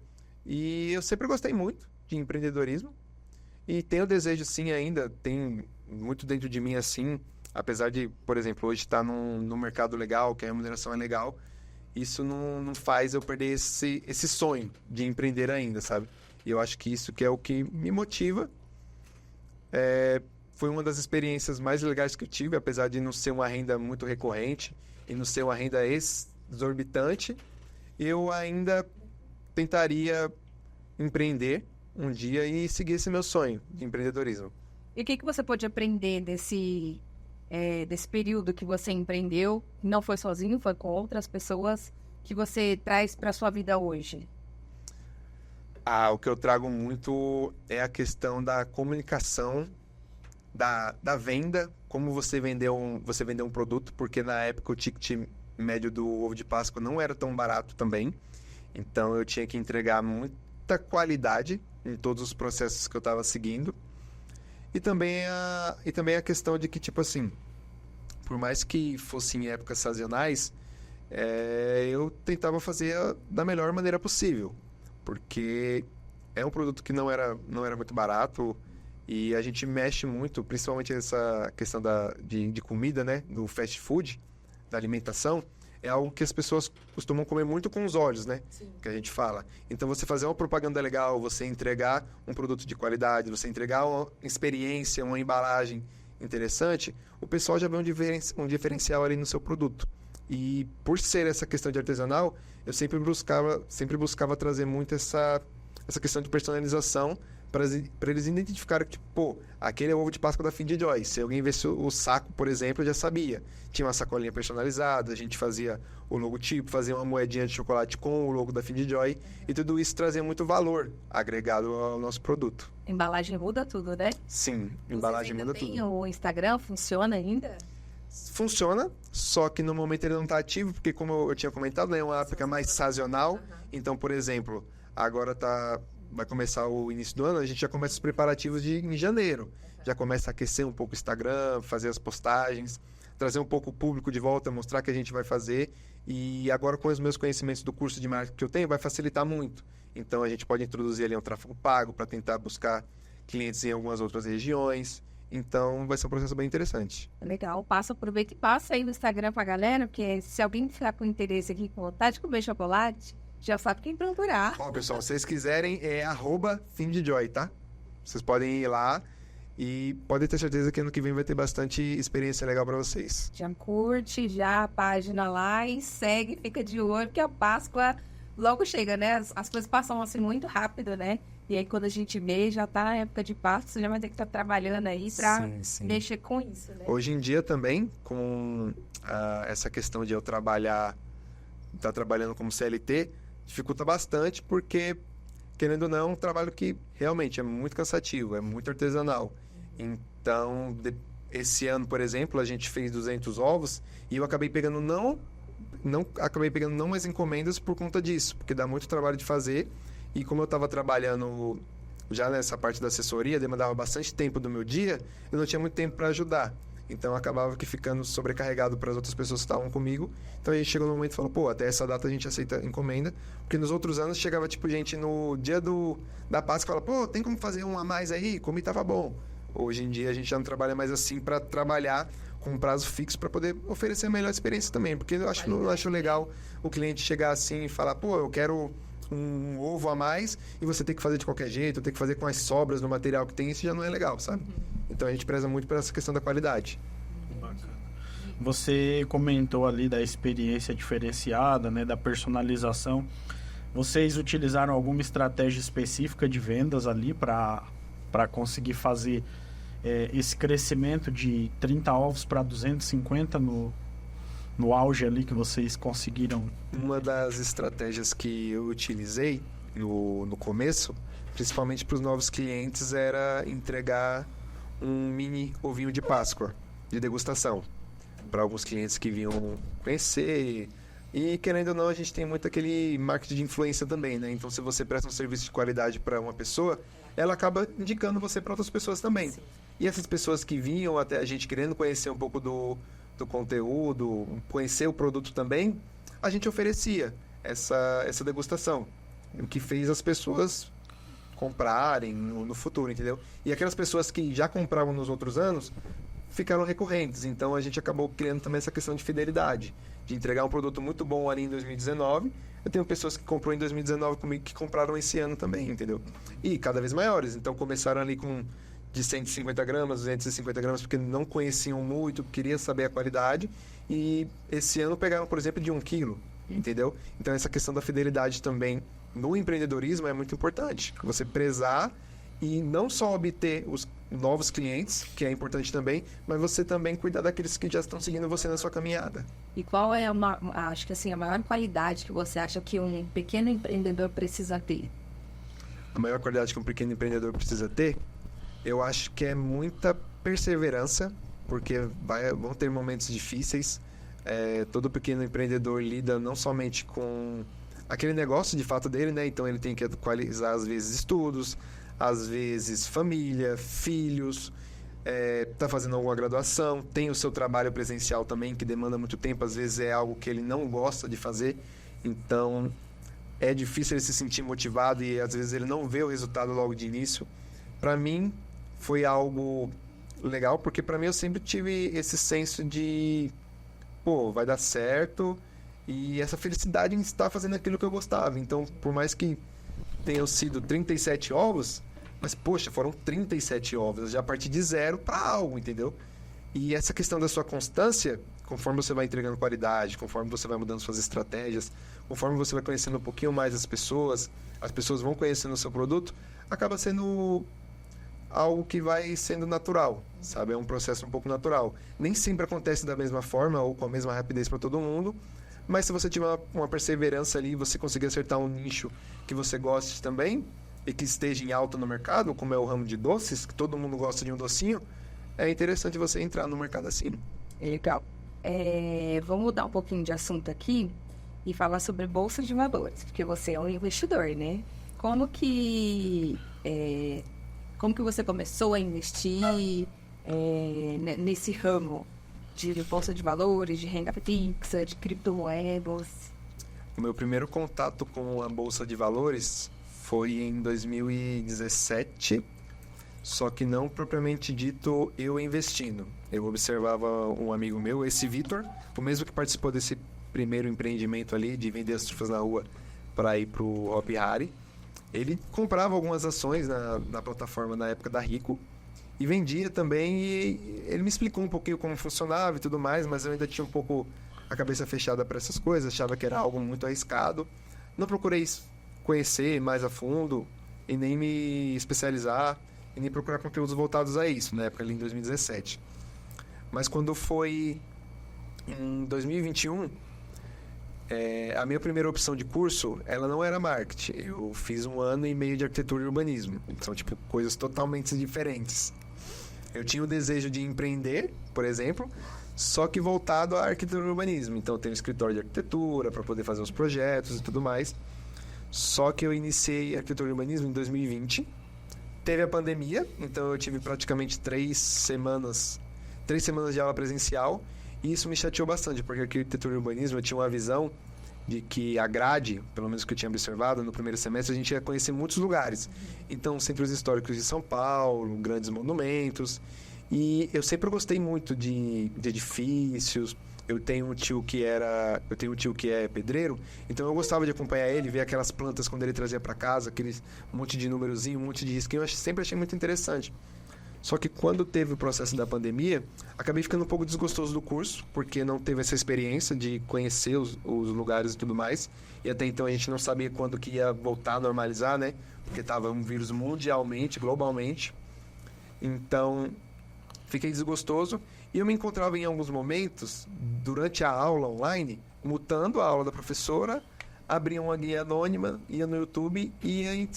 E eu sempre gostei muito de empreendedorismo e tenho desejo sim ainda, tem muito dentro de mim assim, apesar de, por exemplo, hoje estar num mercado legal, que a remuneração é legal, isso não faz eu perder esse sonho de empreender ainda, sabe? E eu acho que isso que é o que me motiva. Foi uma das experiências mais legais que eu tive, apesar de não ser uma renda muito recorrente e não ser uma renda exorbitante, eu ainda tentaria empreender um dia e seguir esse meu sonho de empreendedorismo. E o que você pôde aprender desse período que você empreendeu? Não foi sozinho, foi com outras pessoas, que você traz para sua vida hoje? O que eu trago muito é a questão da comunicação, da venda, como você vendeu um produto, porque na época o ticket médio do ovo de Páscoa não era tão barato também, então eu tinha que entregar muita qualidade em todos os processos que eu estava seguindo, e também a questão de que, tipo assim, por mais que fossem épocas sazonais, eu tentava fazer da melhor maneira possível, porque é um produto que não era muito barato e a gente mexe muito, principalmente essa questão de comida, né? Do fast food, da alimentação, é algo que as pessoas costumam comer muito com os olhos, né? Sim. Que a gente fala. Então, você fazer uma propaganda legal, você entregar um produto de qualidade, você entregar uma experiência, uma embalagem interessante, o pessoal já vê um diferencial ali no seu produto. E por ser essa questão de artesanal, eu sempre buscava trazer muito essa questão de personalização para eles identificarem que, tipo, pô, aquele é o ovo de Páscoa da Find Joy. Se alguém visse o saco, por exemplo, eu já sabia. Tinha uma sacolinha personalizada, a gente fazia o logotipo, fazia uma moedinha de chocolate com o logo da Find Joy, e tudo isso trazia muito valor agregado ao nosso produto. Embalagem muda tudo, né? Sim, embalagem muda tudo. O Instagram funciona ainda? Funciona, só que no momento ele não está ativo, porque como eu tinha comentado, é uma época mais sazonal. Então, por exemplo, agora vai começar o início do ano, a gente já começa os preparativos em janeiro. Já começa a aquecer um pouco o Instagram, fazer as postagens, trazer um pouco o público de volta, mostrar que a gente vai fazer. E agora, com os meus conhecimentos do curso de marketing que eu tenho, vai facilitar muito. Então, a gente pode introduzir ali um tráfego pago para tentar buscar clientes em algumas outras regiões. Então, vai ser um processo bem interessante. Legal. Aproveita e passa aí no Instagram pra galera, porque se alguém ficar com interesse aqui, com vontade de comer chocolate, Já sabe quem procurar. Bom, pessoal, se vocês quiserem, é @findejoy, tá? Vocês podem ir lá e podem ter certeza que ano que vem vai ter bastante experiência legal pra vocês. Já curte já a página lá e segue, fica de olho, que a Páscoa logo chega, né? As coisas passam assim muito rápido, né? E aí quando a gente vê, já tá na época de Páscoa, você já vai ter que estar trabalhando aí pra Sim. mexer com isso, né? Hoje em dia também, com essa questão de eu estar trabalhando como CLT, dificulta bastante porque, querendo ou não, é um trabalho que realmente é muito cansativo, é muito artesanal. Então, esse ano, por exemplo, a gente fez 200 ovos e eu acabei pegando não mais encomendas por conta disso, porque dá muito trabalho de fazer. E como eu estava trabalhando já nessa parte da assessoria, demandava bastante tempo do meu dia, eu não tinha muito tempo para ajudar. Então, acabava que ficando sobrecarregado para as outras pessoas que estavam comigo. Então, a gente chegou no momento e falou, pô, até essa data a gente aceita encomenda. Porque nos outros anos chegava, tipo, gente no dia da Páscoa e falava, pô, tem como fazer um a mais aí? Comi, tava bom. Hoje em dia, a gente já não trabalha mais assim para trabalhar com um prazo fixo para poder oferecer a melhor experiência também. Porque eu não acho legal o cliente chegar assim e falar, pô, eu quero um ovo a mais e você tem que fazer de qualquer jeito, tem que fazer com as sobras no material que tem, isso já não é legal, sabe? Então a gente preza muito por essa questão da qualidade. Bacana. Você comentou ali da experiência diferenciada, né, da personalização. Vocês utilizaram alguma estratégia específica de vendas ali para conseguir fazer esse crescimento de 30 ovos para 250 no auge ali que vocês conseguiram? Uma das estratégias que eu utilizei no começo, principalmente para os novos clientes, era entregar um mini ovinho de Páscoa de degustação para alguns clientes que vinham conhecer. E querendo ou não, a gente tem muito aquele marketing de influência também, né? Então, se você presta um serviço de qualidade para uma pessoa, ela acaba indicando você para outras pessoas também. Sim. E essas pessoas que vinham até a gente querendo conhecer um pouco do conteúdo, conhecer o produto também, a gente oferecia essa degustação, o que fez as pessoas comprarem no futuro, entendeu? E aquelas pessoas que já compravam nos outros anos ficaram recorrentes, então a gente acabou criando também essa questão de fidelidade, de entregar um produto muito bom ali em 2019. Eu tenho pessoas que comprou em 2019 comigo que compraram esse ano também, entendeu? E cada vez maiores, então começaram ali com de 150 gramas, 250 gramas, porque não conheciam muito, queriam saber a qualidade. E esse ano pegaram, por exemplo, de 1 quilo, entendeu? Então, essa questão da fidelidade também no empreendedorismo é muito importante. Você prezar e não só obter os novos clientes, que é importante também, mas você também cuidar daqueles que já estão seguindo você na sua caminhada. E qual é acho que assim, a maior qualidade que você acha que um pequeno empreendedor precisa ter? A maior qualidade que um pequeno empreendedor precisa ter, eu acho que é muita perseverança, porque vão ter momentos difíceis. Todo pequeno empreendedor lida não somente com aquele negócio de fato dele, né? Então ele tem que atualizar às vezes estudos, às vezes família, filhos, tá fazendo alguma graduação, tem o seu trabalho presencial também, que demanda muito tempo, às vezes é algo que ele não gosta de fazer, então é difícil ele se sentir motivado e às vezes ele não vê o resultado logo de início. Para mim foi algo legal, porque para mim eu sempre tive esse senso de, pô, vai dar certo, e essa felicidade em estar fazendo aquilo que eu gostava. Então, por mais que tenham sido 37 ovos, mas, poxa, foram 37 ovos, já parti de zero para algo, entendeu? E essa questão da sua constância, conforme você vai entregando qualidade, conforme você vai mudando suas estratégias, conforme você vai conhecendo um pouquinho mais as pessoas vão conhecendo o seu produto, acaba sendo algo que vai sendo natural, sabe? É um processo um pouco natural. Nem sempre acontece da mesma forma ou com a mesma rapidez para todo mundo, mas se você tiver uma perseverança ali, você conseguir acertar um nicho que você goste também e que esteja em alta no mercado, como é o ramo de doces, que todo mundo gosta de um docinho, é interessante você entrar no mercado assim. Legal. Vamos mudar um pouquinho de assunto aqui e falar sobre bolsa de valores, porque você é um investidor, né? Como que você começou a investir nesse ramo de bolsa de valores, de renda fixa, de criptomoedas? O meu primeiro contato com a bolsa de valores foi em 2017, só que não propriamente dito eu investindo. Eu observava um amigo meu, esse Vitor, o mesmo que participou desse primeiro empreendimento ali de vender as trufas na rua para ir para o Hopi Hari. Ele comprava algumas ações na plataforma na época da Rico e vendia também, e ele me explicou um pouquinho como funcionava e tudo mais, mas eu ainda tinha um pouco a cabeça fechada para essas coisas, achava que era algo muito arriscado. Não procurei conhecer mais a fundo e nem me especializar e nem procurar conteúdos voltados a isso, na época ali em 2017. Mas quando foi em 2021, a minha primeira opção de curso, ela não era marketing. Eu fiz 1 ano e meio de arquitetura e urbanismo. São, tipo, coisas totalmente diferentes. Eu tinha o desejo de empreender, por exemplo, só que voltado à arquitetura e urbanismo. Então, eu tenho um escritório de arquitetura para poder fazer os projetos e tudo mais. Só que eu iniciei arquitetura e urbanismo em 2020. Teve a pandemia, então eu tive praticamente 3 semanas de aula presencial. E isso me chateou bastante, porque arquitetura e urbanismo eu tinha uma visão de que a grade, pelo menos que eu tinha observado no primeiro semestre, a gente ia conhecer muitos lugares. Então, centros históricos de São Paulo, grandes monumentos. E eu sempre gostei muito de edifícios. Eu tenho um tio que é pedreiro, então eu gostava de acompanhar ele, ver aquelas plantas quando ele trazia para casa, aqueles monte de númerozinho, um monte de risquinho, eu sempre achei muito interessante. Só que quando teve o processo da pandemia, acabei ficando um pouco desgostoso do curso, porque não teve essa experiência de conhecer os lugares e tudo mais. E até então a gente não sabia quando que ia voltar a normalizar, né? Porque estava um vírus mundialmente, globalmente. Então, fiquei desgostoso. E eu me encontrava em alguns momentos, durante a aula online, mutando a aula da professora, abria uma guia anônima, ia no YouTube e ia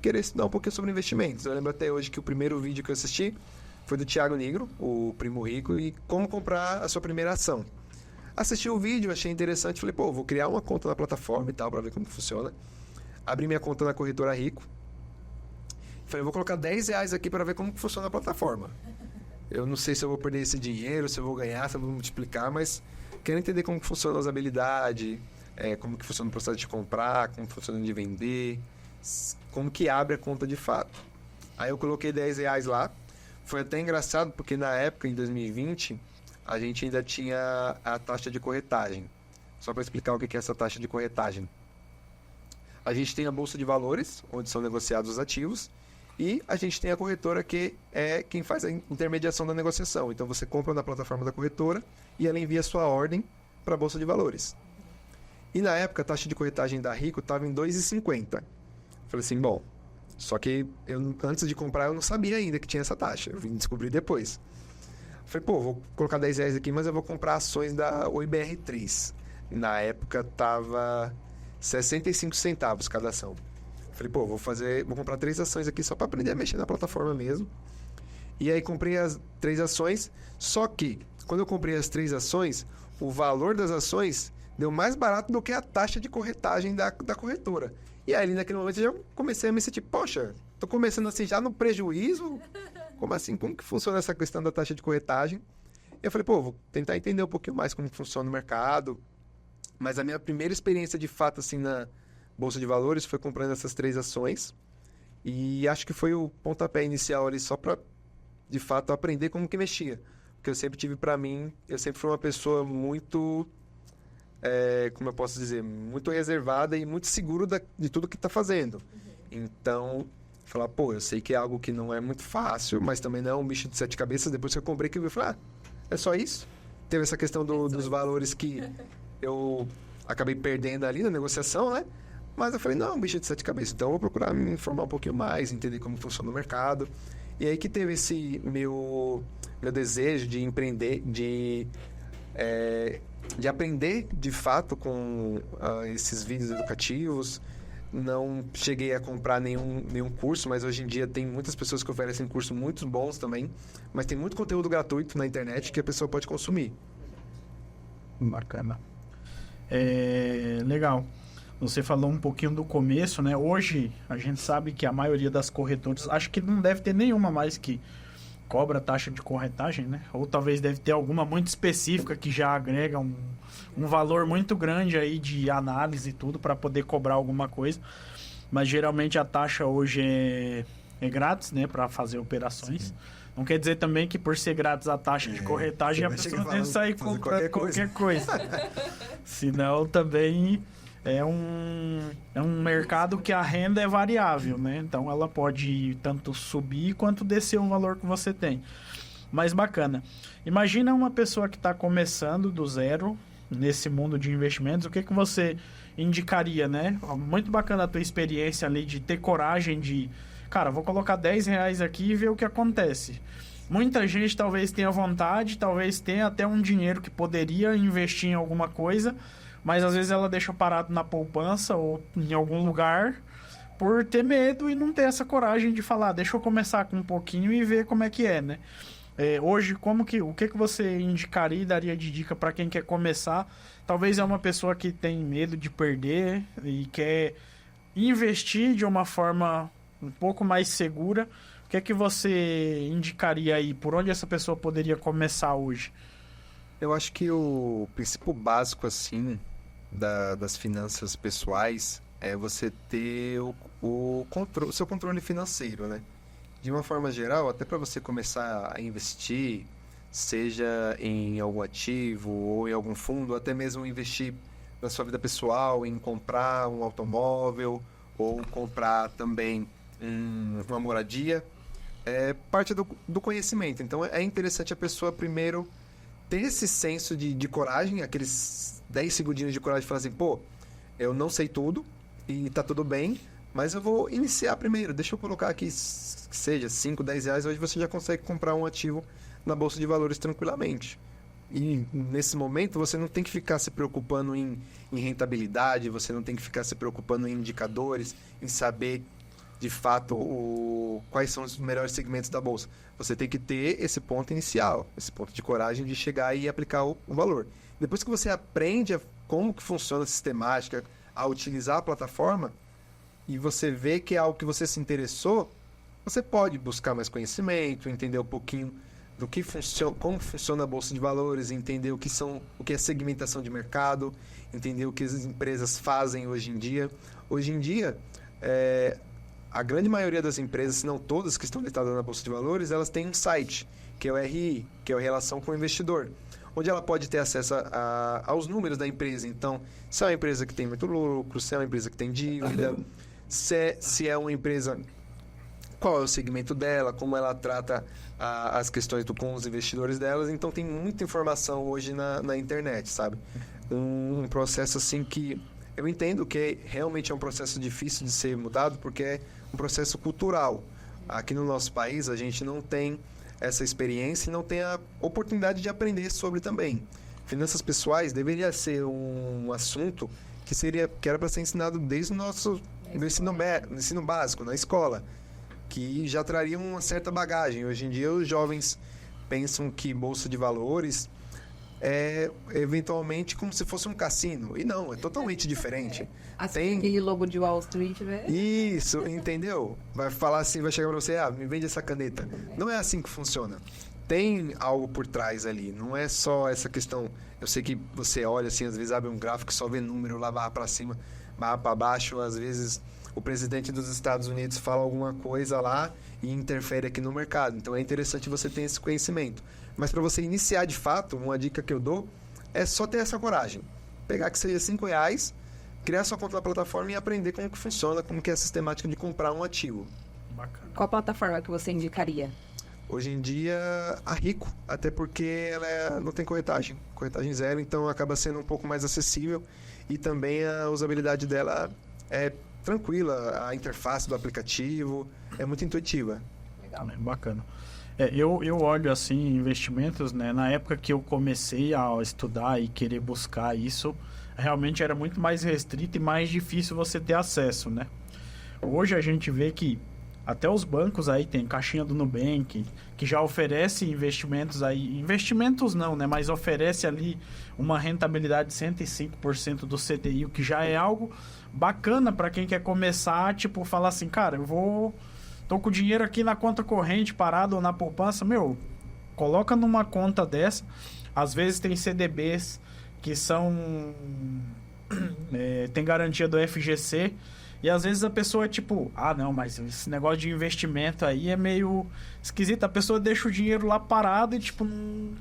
querer estudar um pouquinho sobre investimentos. Eu lembro até hoje que o primeiro vídeo que eu assisti foi do Thiago Nigro, o Primo Rico, e como comprar a sua primeira ação. Assisti o vídeo, achei interessante, falei, pô, vou criar uma conta na plataforma e tal, para ver como funciona. Abri minha conta na corretora Rico. Falei, vou colocar R$10 aqui para ver como funciona a plataforma. Eu não sei se eu vou perder esse dinheiro, se eu vou ganhar, se eu vou multiplicar, mas quero entender como funciona a usabilidade, como que funciona o processo de comprar, como funciona de vender, como que abre a conta de fato. Aí eu coloquei R$10 lá. Foi até engraçado, porque na época, em 2020, a gente ainda tinha a taxa de corretagem. Só para explicar o que é essa taxa de corretagem. A gente tem a Bolsa de Valores, onde são negociados os ativos, e a gente tem a corretora, que é quem faz a intermediação da negociação. Então você compra na plataforma da corretora e ela envia a sua ordem para a Bolsa de Valores. E na época a taxa de corretagem da Rico estava em 2,50. Falei assim, bom, só que eu, antes de comprar eu não sabia ainda que tinha essa taxa. Eu vim descobrir depois. Falei, pô, vou colocar R$10 aqui, mas eu vou comprar ações da OIBR3. Na época estava 65 centavos cada ação. Falei, pô, vou comprar 3 ações aqui só para aprender a mexer na plataforma mesmo. E aí comprei as 3 ações, só que quando eu comprei as 3 ações, o valor das ações deu mais barato do que a taxa de corretagem da corretora. E aí, naquele momento, eu já comecei a me sentir, poxa, tô começando assim já no prejuízo? Como assim? Como que funciona essa questão da taxa de corretagem? E eu falei, pô, vou tentar entender um pouquinho mais como funciona o mercado. Mas a minha primeira experiência, de fato, assim, na Bolsa de Valores foi comprando essas 3 ações. E acho que foi o pontapé inicial ali só para, de fato, aprender como que mexia. Porque eu sempre tive para mim, eu sempre fui uma pessoa muito, como eu posso dizer, muito reservada e muito seguro de tudo que está fazendo. Então, falar, pô, eu sei que é algo que não é muito fácil, mas também não é um bicho de 7 cabeças. Depois que eu comprei, que eu falei, é só isso? Teve essa questão dos valores que eu acabei perdendo ali na negociação, né? Mas eu falei, não, bicho de 7 cabeças. Então eu vou procurar me informar um pouquinho mais, entender como funciona o mercado. E aí que teve esse meu desejo de empreender, de aprender de fato com esses vídeos educativos. Não cheguei a comprar nenhum curso, mas hoje em dia tem muitas pessoas que oferecem cursos muito bons também. Mas tem muito conteúdo gratuito na internet que a pessoa pode consumir. Bacana. Legal. Você falou um pouquinho do começo, né? Hoje a gente sabe que a maioria das corretoras, acho que não deve ter nenhuma mais que cobra taxa de corretagem, né? Ou talvez deve ter alguma muito específica que já agrega um valor muito grande aí de análise e tudo para poder cobrar alguma coisa. Mas geralmente a taxa hoje é grátis, né? Para fazer operações. Sim. Não quer dizer também que por ser grátis a taxa de corretagem a pessoa deve sair comprando qualquer coisa. Senão também é um mercado que a renda é variável, né? Então ela pode tanto subir quanto descer o valor que você tem. Mas bacana. Imagina uma pessoa que está começando do zero nesse mundo de investimentos, o que que você indicaria, né? Muito bacana a tua experiência ali de ter coragem de, cara, vou colocar R$10 aqui e ver o que acontece. Muita gente talvez tenha vontade, talvez tenha até um dinheiro que poderia investir em alguma coisa, mas às vezes ela deixa parado na poupança ou em algum lugar por ter medo e não ter essa coragem de falar, deixa eu começar com um pouquinho e ver como é que é, né? Hoje, o que você indicaria e daria de dica para quem quer começar? Talvez é uma pessoa que tem medo de perder e quer investir de uma forma um pouco mais segura. O que é que você indicaria aí? Por onde essa pessoa poderia começar hoje? Eu acho que o princípio básico, assim, das finanças pessoais é você ter o seu controle financeiro, né? De uma forma geral, até para você começar a investir, seja em algum ativo ou em algum fundo, até mesmo investir na sua vida pessoal, em comprar um automóvel ou comprar também uma moradia, é parte do conhecimento. Então é interessante a pessoa primeiro ter esse senso de coragem, aqueles 10 segundinhos de coragem de falar assim, pô, eu não sei tudo e tá tudo bem, mas eu vou iniciar primeiro, deixa eu colocar aqui, que seja 5, 10 reais, hoje você já consegue comprar um ativo na Bolsa de Valores tranquilamente. E nesse momento você não tem que ficar se preocupando em rentabilidade, você não tem que ficar se preocupando em indicadores, em saber de fato quais são os melhores segmentos da Bolsa. Você tem que ter esse ponto inicial, esse ponto de coragem de chegar e aplicar o valor. Depois que você aprende como que funciona a sistemática, a utilizar a plataforma, e você vê que é algo que você se interessou, você pode buscar mais conhecimento, entender um pouquinho do que funciona, como funciona a Bolsa de Valores, entender o que é segmentação de mercado, entender o que as empresas fazem hoje em dia. Hoje em dia, a grande maioria das empresas, se não todas que estão listadas na Bolsa de Valores, elas têm um site, que é o RI, que é a Relação com o Investidor, onde ela pode ter acesso aos números da empresa. Então, se é uma empresa que tem muito lucro, se é uma empresa que tem dívida, se é uma empresa, qual é o segmento dela, como ela trata as questões com os investidores delas. Então, tem muita informação hoje na internet, sabe? Um processo assim que eu entendo que realmente é um processo difícil de ser mudado, porque é um processo cultural. Aqui no nosso país, a gente não tem essa experiência e não tem a oportunidade de aprender sobre também. Finanças pessoais deveria ser um assunto que era para ser ensinado desde o nosso ensino básico, na escola, que já traria uma certa bagagem. Hoje em dia, os jovens pensam que Bolsa de Valores é eventualmente como se fosse um cassino. E não, é totalmente diferente. Tem aquele logo de Wall Street, né? Isso, entendeu? Vai falar assim, vai chegar para você, me vende essa caneta. Não é assim que funciona. Tem algo por trás ali, não é só essa questão. Eu sei que você olha assim, às vezes abre um gráfico e só vê número lá, barra para cima, barra para baixo. Às vezes o presidente dos Estados Unidos fala alguma coisa lá e interfere aqui no mercado. Então é interessante você ter esse conhecimento. Mas para você iniciar de fato, uma dica que eu dou é só ter essa coragem. Pegar que seja R$5, criar sua conta na plataforma e aprender como que funciona, como que é a sistemática de comprar um ativo. Bacana. Qual plataforma que você indicaria? Hoje em dia, a Rico, até porque ela não tem corretagem zero, então acaba sendo um pouco mais acessível e também a usabilidade dela é tranquila, a interface do aplicativo é muito intuitiva. Legal. Bacana. Eu olho assim investimentos, né? Na época que eu comecei a estudar e querer buscar isso, realmente era muito mais restrito e mais difícil você ter acesso, né? Hoje a gente vê que até os bancos aí tem caixinha do Nubank, que já oferece investimentos aí, investimentos não, né? Mas oferece ali uma rentabilidade de 105% do CDI, o que já é algo bacana para quem quer começar, tipo, falar assim, cara, tô com o dinheiro aqui na conta corrente parado ou na poupança, coloca numa conta dessa. Às vezes tem CDBs que são tem garantia do FGC, E às vezes a pessoa, tipo, não, mas esse negócio de investimento aí é meio esquisito. A pessoa deixa o dinheiro lá parado e, tipo,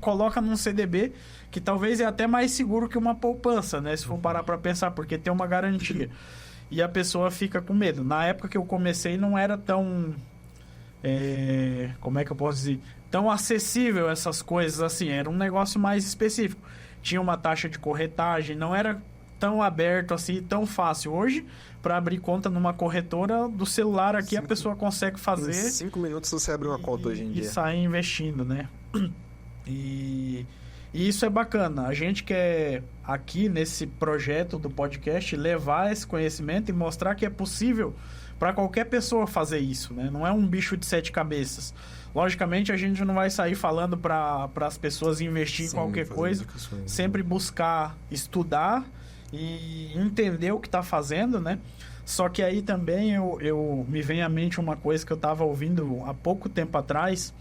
coloca num CDB, que talvez é até mais seguro que uma poupança, né? Se for parar pra pensar, porque tem uma garantia. E a pessoa fica com medo. Na época que eu comecei, não era tão... como é que eu posso dizer? Tão acessível essas coisas assim. Era um negócio mais específico. Tinha uma taxa de corretagem, não era tão aberto assim, tão fácil. Hoje, para abrir conta numa corretora do celular aqui, a pessoa consegue fazer... Em 5 minutos você abre uma conta hoje em dia. E sair investindo, né? E isso é bacana. A gente quer, aqui nesse projeto do podcast, levar esse conhecimento e mostrar que é possível para qualquer pessoa fazer isso, né? Não é um bicho de 7 cabeças. Logicamente, a gente não vai sair falando para as pessoas investir em qualquer coisa. Sempre buscar estudar e entender o que está fazendo, né? Só que aí também eu me vem à mente uma coisa que eu estava ouvindo há pouco tempo atrás.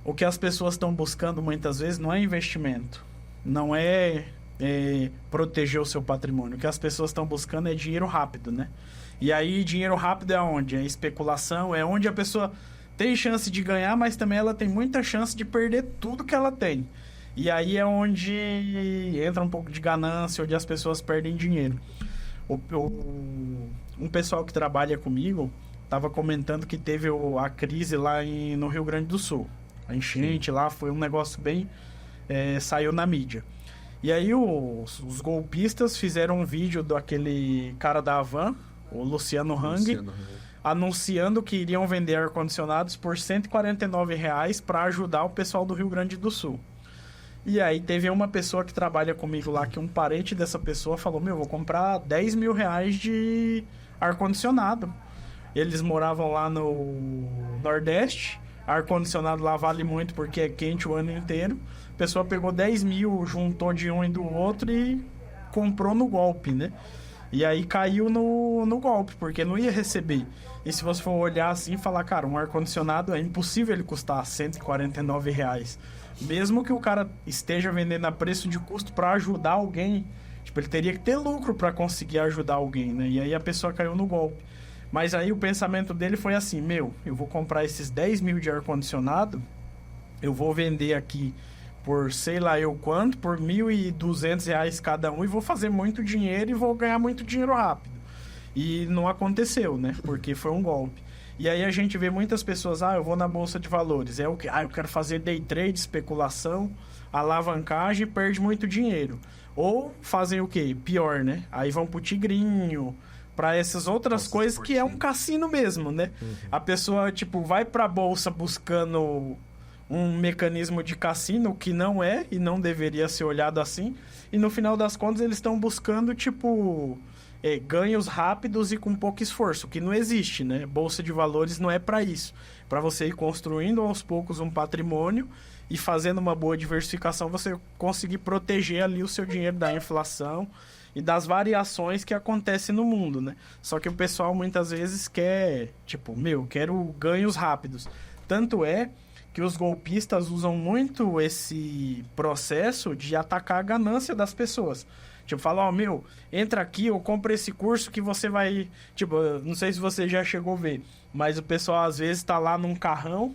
O que as pessoas estão buscando muitas vezes não é investimento, não é proteger o seu patrimônio. O que as pessoas estão buscando é dinheiro rápido, né? E aí dinheiro rápido é onde? É especulação, é onde a pessoa tem chance de ganhar, mas também ela tem muita chance de perder tudo que ela tem. E aí é onde entra um pouco de ganância, onde as pessoas perdem dinheiro. Um pessoal que trabalha comigo estava comentando que teve a crise lá no Rio Grande do Sul. A enchente lá foi um negócio bem... saiu na mídia. E aí os golpistas fizeram um vídeo daquele cara da Havan, o Luciano Hang, anunciando que iriam vender ar-condicionados por R$149 para ajudar o pessoal do Rio Grande do Sul. E aí teve uma pessoa que trabalha comigo lá, que um parente dessa pessoa falou, vou comprar R$10 mil de ar-condicionado. Eles moravam lá no Nordeste, ar-condicionado lá vale muito porque é quente o ano inteiro. A pessoa pegou 10 mil, juntou de um e do outro e comprou no golpe, né? E aí caiu no golpe, porque não ia receber. E se você for olhar assim e falar, cara, um ar-condicionado é impossível ele custar R$149. Mesmo que o cara esteja vendendo a preço de custo para ajudar alguém, tipo, ele teria que ter lucro para conseguir ajudar alguém, né? E aí a pessoa caiu no golpe. Mas aí o pensamento dele foi assim, eu vou comprar esses 10 mil de ar-condicionado, eu vou vender aqui por sei lá eu quanto, por R$1.200 cada um, e vou fazer muito dinheiro e vou ganhar muito dinheiro rápido. E não aconteceu, né? Porque foi um golpe. E aí a gente vê muitas pessoas, eu vou na Bolsa de Valores. É o que? Eu quero fazer day trade, especulação, alavancagem e perde muito dinheiro. Ou fazem o quê? Pior, né? Aí vão pro tigrinho, para essas outras coisas que é um cassino mesmo, né? A pessoa, tipo, vai pra Bolsa buscando um mecanismo de cassino que não é e não deveria ser olhado assim. E no final das contas eles estão buscando, tipo... ganhos rápidos e com pouco esforço, que não existe, né? Bolsa de valores não é para isso. Para você ir construindo aos poucos um patrimônio e fazendo uma boa diversificação, você conseguir proteger ali o seu dinheiro da inflação e das variações que acontecem no mundo, né? Só que o pessoal muitas vezes quer, tipo, quero ganhos rápidos. Tanto é que os golpistas usam muito esse processo de atacar a ganância das pessoas. Tipo, fala, entra aqui, eu compro esse curso que você vai... Tipo, não sei se você já chegou a ver, mas o pessoal às vezes tá lá num carrão,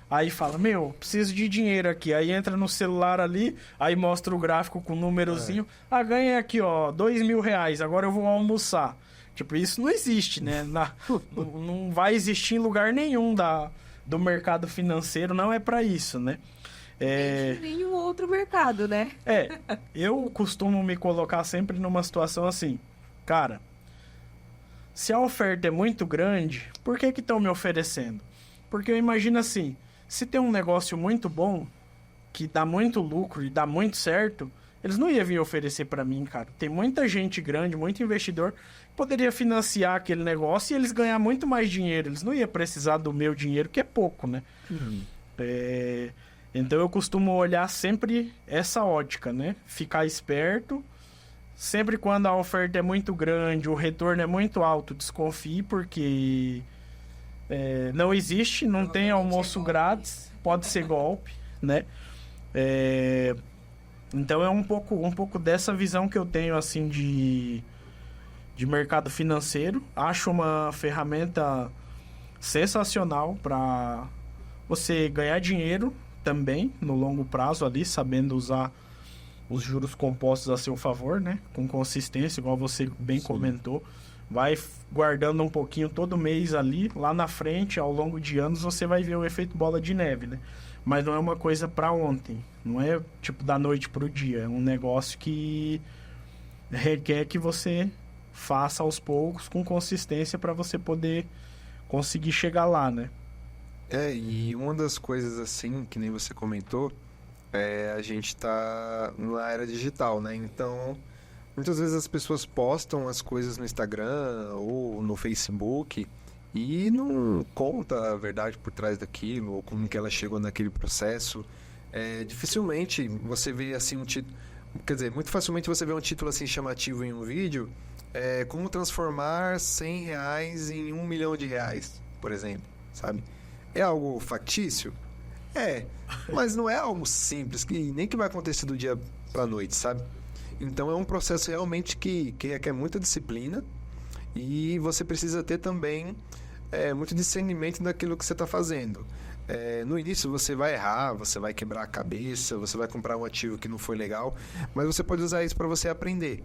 aí fala, preciso de dinheiro aqui. Aí entra no celular ali, aí mostra o gráfico com o númerozinho. Ganhei aqui, R$2.000, agora eu vou almoçar. Tipo, isso não existe, né? Não vai existir em lugar nenhum do mercado financeiro, não é para isso, né? Nenhum outro mercado, né? Eu costumo me colocar sempre numa situação assim, cara, se a oferta é muito grande, por que estão me oferecendo? Porque eu imagino assim, se tem um negócio muito bom, que dá muito lucro e dá muito certo, eles não iam vir oferecer para mim, cara. Tem muita gente grande, muito investidor, que poderia financiar aquele negócio e eles ganhar muito mais dinheiro. Eles não iam precisar do meu dinheiro, que é pouco, né? Então eu costumo olhar sempre essa ótica, né? Ficar esperto. Sempre quando a oferta é muito grande, o retorno é muito alto, desconfie, porque não existe, não tem almoço grátis, pode ser golpe, né? Então é um pouco dessa visão que eu tenho, assim, de de mercado financeiro. Acho uma ferramenta sensacional para você ganhar dinheiro também no longo prazo ali, sabendo usar os juros compostos a seu favor, né? Com consistência, igual você bem comentou. Vai guardando um pouquinho todo mês ali, lá na frente, ao longo de anos, você vai ver o efeito bola de neve, né? Mas não é uma coisa para ontem, não é tipo da noite pro dia, é um negócio que requer que você faça aos poucos, com consistência, para você poder conseguir chegar lá, né? E uma das coisas assim, que nem você comentou, a gente tá na era digital, né? Então, muitas vezes as pessoas postam as coisas no Instagram ou no Facebook e não conta a verdade por trás daquilo, ou como que ela chegou naquele processo. Dificilmente você vê assim um título... Quer dizer, muito facilmente você vê um título assim chamativo em um vídeo, como transformar R$100 em R$1 milhão, por exemplo, sabe? É algo factício? Mas não é algo simples, nem que vai acontecer do dia pra noite, sabe? Então é um processo realmente que requer muita disciplina e você precisa ter também muito discernimento daquilo que você está fazendo. No início você vai errar, você vai quebrar a cabeça, você vai comprar um ativo que não foi legal, mas você pode usar isso para você aprender.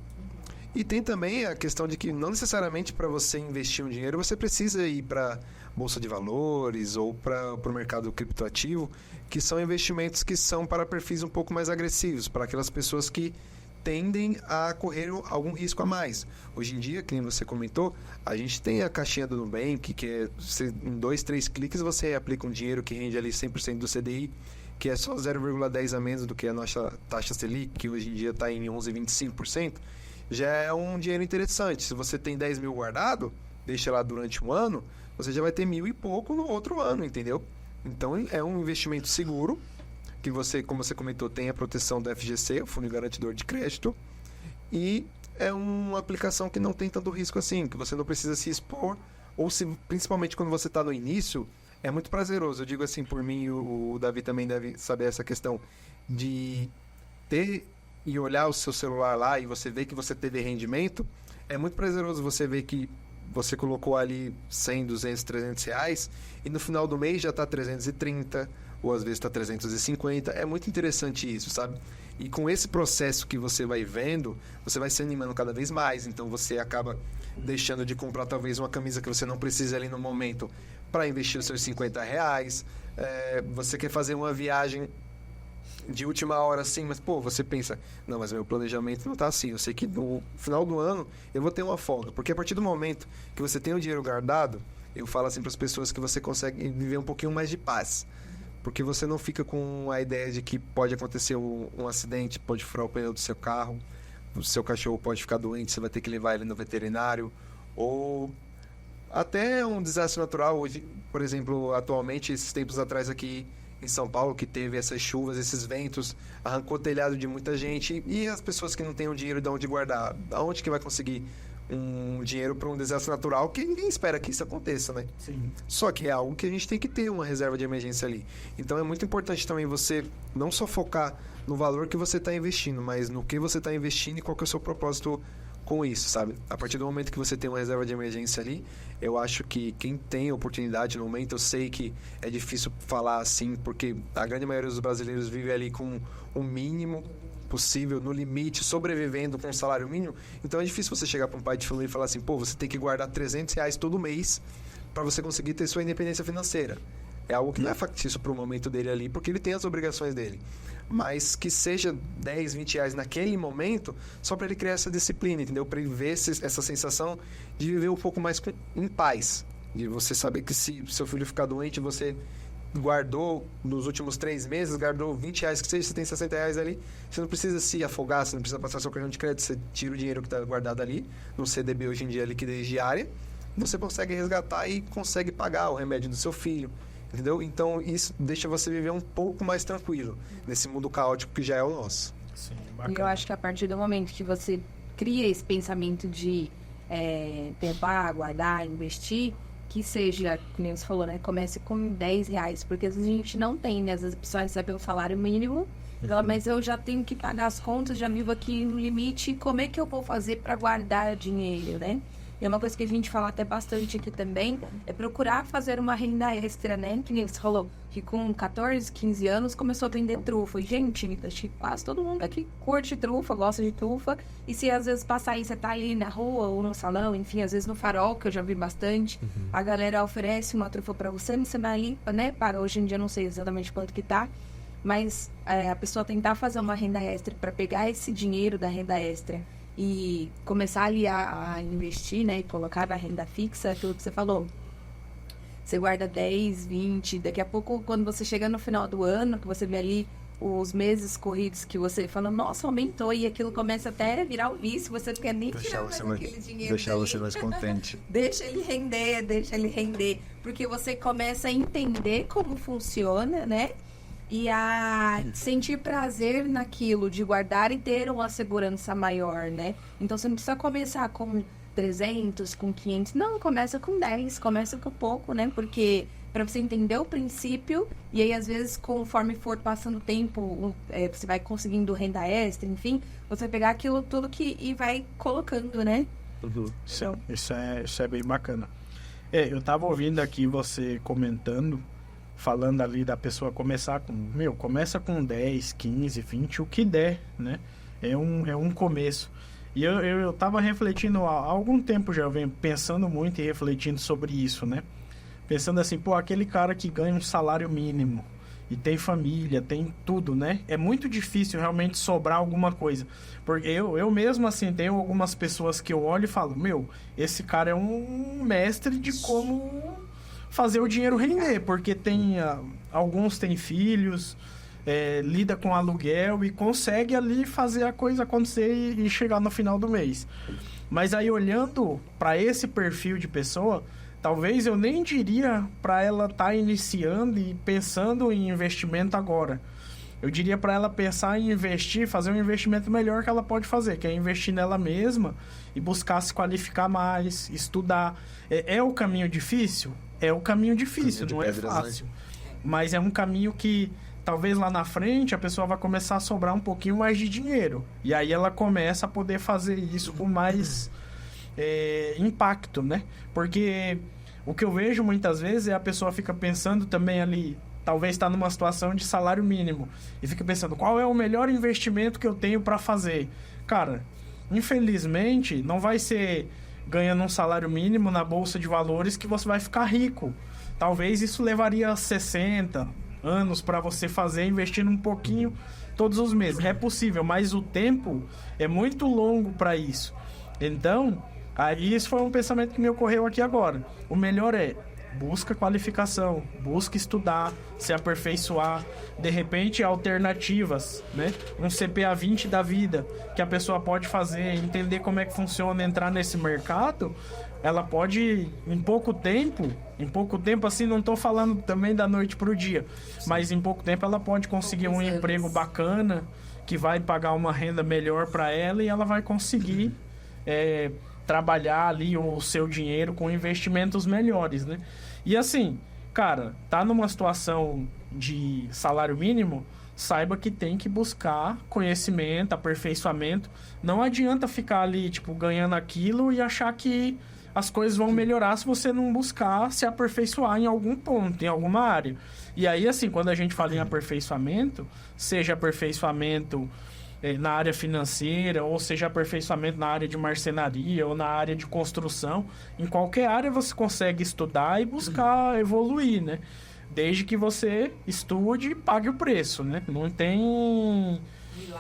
E tem também a questão de que não necessariamente para você investir um dinheiro você precisa ir para bolsa de valores ou para o mercado criptoativo, que são investimentos que são para perfis um pouco mais agressivos, para aquelas pessoas que tendem a correr algum risco a mais. Hoje em dia, como você comentou, a gente tem a caixinha do Nubank, que em 2, 3 cliques você aplica um dinheiro que rende ali 100% do CDI, que é só 0,10 a menos do que a nossa taxa Selic, que hoje em dia está em 11,25%, já é um dinheiro interessante. Se você tem 10 mil guardado, deixa lá durante um ano, você já vai ter 1.000 e pouco no outro ano, entendeu? Então é um investimento seguro, que você, como você comentou, tem a proteção do FGC, o Fundo Garantidor de Crédito, e é uma aplicação que não tem tanto risco assim, que você não precisa se expor, ou principalmente quando você está no início, é muito prazeroso. Eu digo assim, por mim, o Davi também deve saber essa questão de ter e olhar o seu celular lá e você ver que você teve rendimento. É muito prazeroso você ver que você colocou ali 100, 200, 300 reais e no final do mês já está 330, ou às vezes está 350. É muito interessante isso, sabe? E com esse processo que você vai vendo, você vai se animando cada vez mais. Então você acaba deixando de comprar talvez uma camisa que você não precisa ali no momento para investir os seus 50 reais. Você quer fazer uma viagem de última hora assim, mas você pensa, não, mas meu planejamento não tá assim, eu sei que no final do ano eu vou ter uma folga, porque a partir do momento que você tem o dinheiro guardado, eu falo assim para as pessoas que você consegue viver um pouquinho mais de paz, porque você não fica com a ideia de que pode acontecer um acidente, pode furar o pneu do seu carro, o seu cachorro pode ficar doente, você vai ter que levar ele no veterinário, ou até um desastre natural. Hoje, por exemplo, atualmente, esses tempos atrás aqui em São Paulo, que teve essas chuvas, esses ventos, arrancou o telhado de muita gente, e as pessoas que não têm o dinheiro de onde guardar, aonde que vai conseguir um dinheiro para um desastre natural, que ninguém espera que isso aconteça, né? Sim. Só que é algo que a gente tem que ter uma reserva de emergência ali. Então é muito importante também você não só focar no valor que você está investindo, mas no que você está investindo e qual que é o seu propósito com isso, sabe? A partir do momento que você tem uma reserva de emergência ali, eu acho que quem tem oportunidade no momento, eu sei que é difícil falar assim, porque a grande maioria dos brasileiros vive ali com o mínimo possível, no limite, sobrevivendo com um salário mínimo. Então é difícil você chegar para um pai de família e falar assim, você tem que guardar 300 reais todo mês para você conseguir ter sua independência financeira. É algo que não é factício para o momento dele ali, porque ele tem as obrigações dele. Mas que seja 10, 20 reais naquele momento, só para ele criar essa disciplina, entendeu? Para ele ver essa sensação de viver um pouco mais em paz. De você saber que se seu filho ficar doente, você guardou nos últimos 3 meses, guardou 20 reais, que seja, você tem 60 reais ali, você não precisa se afogar, você não precisa passar seu cartão de crédito, você tira o dinheiro que está guardado ali, no CDB hoje em dia, liquidez diária, você consegue resgatar e consegue pagar o remédio do seu filho. Entendeu? Então isso deixa você viver um pouco mais tranquilo nesse mundo caótico que já é o nosso. Sim, E eu acho que a partir do momento que você cria esse pensamento de poupar, guardar, investir, que seja, como você falou, né? Comece com 10 reais, porque às vezes a gente não tem, né? Às vezes a pessoa recebe um salário mínimo Mas eu já tenho que pagar as contas, já vivo aqui no limite, como é que eu vou fazer para guardar dinheiro, né? E uma coisa que a gente fala até bastante aqui também é procurar fazer uma renda extra, né? Que nem você falou, que com 14, 15 anos começou a vender trufa. E, gente, acho que quase todo mundo aqui curte trufa, gosta de trufa. E se às vezes passar aí, você tá ali na rua ou no salão, enfim, às vezes no farol, que eu já vi bastante, a galera oferece uma trufa pra você, você vai ali, né? Paga, hoje em dia não sei exatamente quanto que tá, mas a pessoa tentar fazer uma renda extra para pegar esse dinheiro da renda extra e começar ali a investir, né, e colocar na renda fixa, aquilo que você falou. Você guarda 10, 20, daqui a pouco, quando você chega no final do ano, que você vê ali os meses corridos que você fala, nossa, aumentou, e aquilo começa até a virar o vício, você não quer nem tirar aquele dinheiro. Deixar você mais contente. Deixa ele render, porque você começa a entender como funciona, né? E a sentir prazer naquilo, de guardar e ter uma segurança maior, né? Então, você não precisa começar com 300, com 500. Não, começa com 10, começa com pouco, né? Porque para você entender o princípio, e aí, às vezes, conforme for passando o tempo, você vai conseguindo renda extra, enfim, você vai pegar aquilo tudo e vai colocando, né? Isso é bem bacana. Eu tava ouvindo aqui você comentando, falando ali da pessoa começar começa com 10, 15, 20, o que der, né? É um começo. E eu tava refletindo há algum tempo, já venho pensando muito e refletindo sobre isso, né? Pensando assim, aquele cara que ganha um salário mínimo e tem família, tem tudo, né? É muito difícil realmente sobrar alguma coisa. Porque eu mesmo, assim, tenho algumas pessoas que eu olho e falo, esse cara é um mestre de como fazer o dinheiro render, porque alguns têm filhos, lida com aluguel e consegue ali fazer a coisa acontecer e chegar no final do mês. Mas aí, olhando para esse perfil de pessoa, talvez eu nem diria para ela estar iniciando e pensando em investimento agora. Eu diria para ela pensar em investir, fazer um investimento melhor que ela pode fazer, que é investir nela mesma e buscar se qualificar mais, estudar. É o caminho difícil? É o caminho difícil, não é fácil. Mas é um caminho que talvez lá na frente a pessoa vai começar a sobrar um pouquinho mais de dinheiro. E aí ela começa a poder fazer isso com mais impacto, né? Porque o que eu vejo muitas vezes é a pessoa fica pensando também ali, talvez está numa situação de salário mínimo, e fica pensando, qual é o melhor investimento que eu tenho para fazer? Cara, infelizmente, não vai ser ganhando um salário mínimo na Bolsa de Valores que você vai ficar rico. Talvez isso levaria 60 anos para você fazer, investindo um pouquinho todos os meses. É possível, mas o tempo é muito longo para isso. Então, aí isso foi um pensamento que me ocorreu aqui agora. O melhor busca qualificação, busca estudar, se aperfeiçoar, de repente alternativas, né? Um CPA 20 da vida que a pessoa pode fazer, entender como é que funciona, entrar nesse mercado. Ela pode, em pouco tempo assim, não estou falando também da noite para o dia, mas em pouco tempo ela pode conseguir um emprego bacana, que vai pagar uma renda melhor para ela, e ela vai conseguir trabalhar ali o seu dinheiro com investimentos melhores, né? E assim, cara, tá numa situação de salário mínimo, saiba que tem que buscar conhecimento, aperfeiçoamento. Não adianta ficar ali, ganhando aquilo e achar que as coisas vão melhorar se você não buscar se aperfeiçoar em algum ponto, em alguma área. E aí, assim, quando a gente fala em aperfeiçoamento, seja aperfeiçoamento na área financeira, ou seja aperfeiçoamento na área de marcenaria ou na área de construção, em qualquer área você consegue estudar e buscar evoluir, né? Desde que você estude e pague o preço, né? Não tem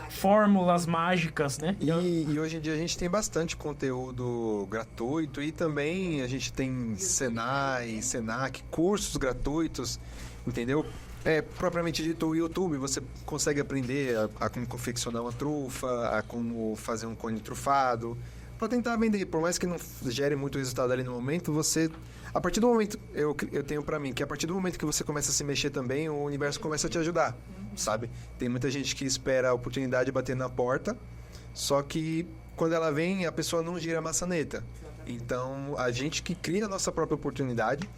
fórmulas mágicas, né? E hoje em dia a gente tem bastante conteúdo gratuito, e também a gente tem Senai, Senac, cursos gratuitos, entendeu? Propriamente dito, o YouTube, você consegue aprender a como confeccionar uma trufa, a como fazer um cone trufado, para tentar vender. Por mais que não gere muito resultado ali no momento, você... A partir do momento, eu tenho para mim, que a partir do momento que você começa a se mexer também, o universo começa a te ajudar, sabe? Tem muita gente que espera a oportunidade bater na porta, só que quando ela vem, a pessoa não gira a maçaneta. Então, a gente que cria a nossa própria oportunidade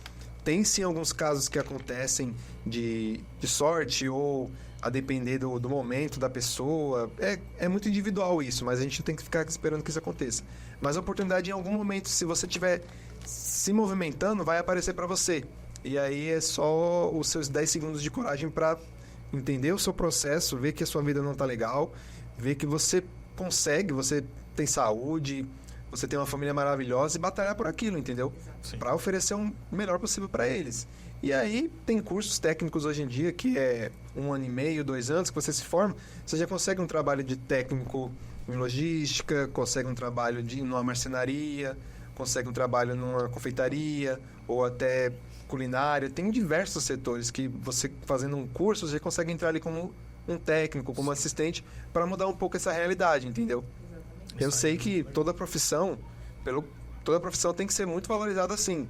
Tem sim alguns casos que acontecem de sorte ou a depender do momento da pessoa. É muito individual isso, mas a gente tem que ficar esperando que isso aconteça. Mas a oportunidade, em algum momento, se você estiver se movimentando, vai aparecer para você. E aí é só os seus 10 segundos de coragem para entender o seu processo, ver que a sua vida não tá legal, ver que você consegue, você tem saúde, você tem uma família maravilhosa e batalhar por aquilo, entendeu? Para oferecer o melhor possível para eles. E aí tem cursos técnicos hoje em dia que é 1 ano e meio, 2 anos que você se forma, você já consegue um trabalho de técnico em logística, consegue um trabalho numa marcenaria, consegue um trabalho numa confeitaria ou até culinária. Tem diversos setores que você fazendo um curso, você consegue entrar ali como um técnico, como assistente, para mudar um pouco essa realidade, entendeu? Eu sei que toda profissão tem que ser muito valorizada assim.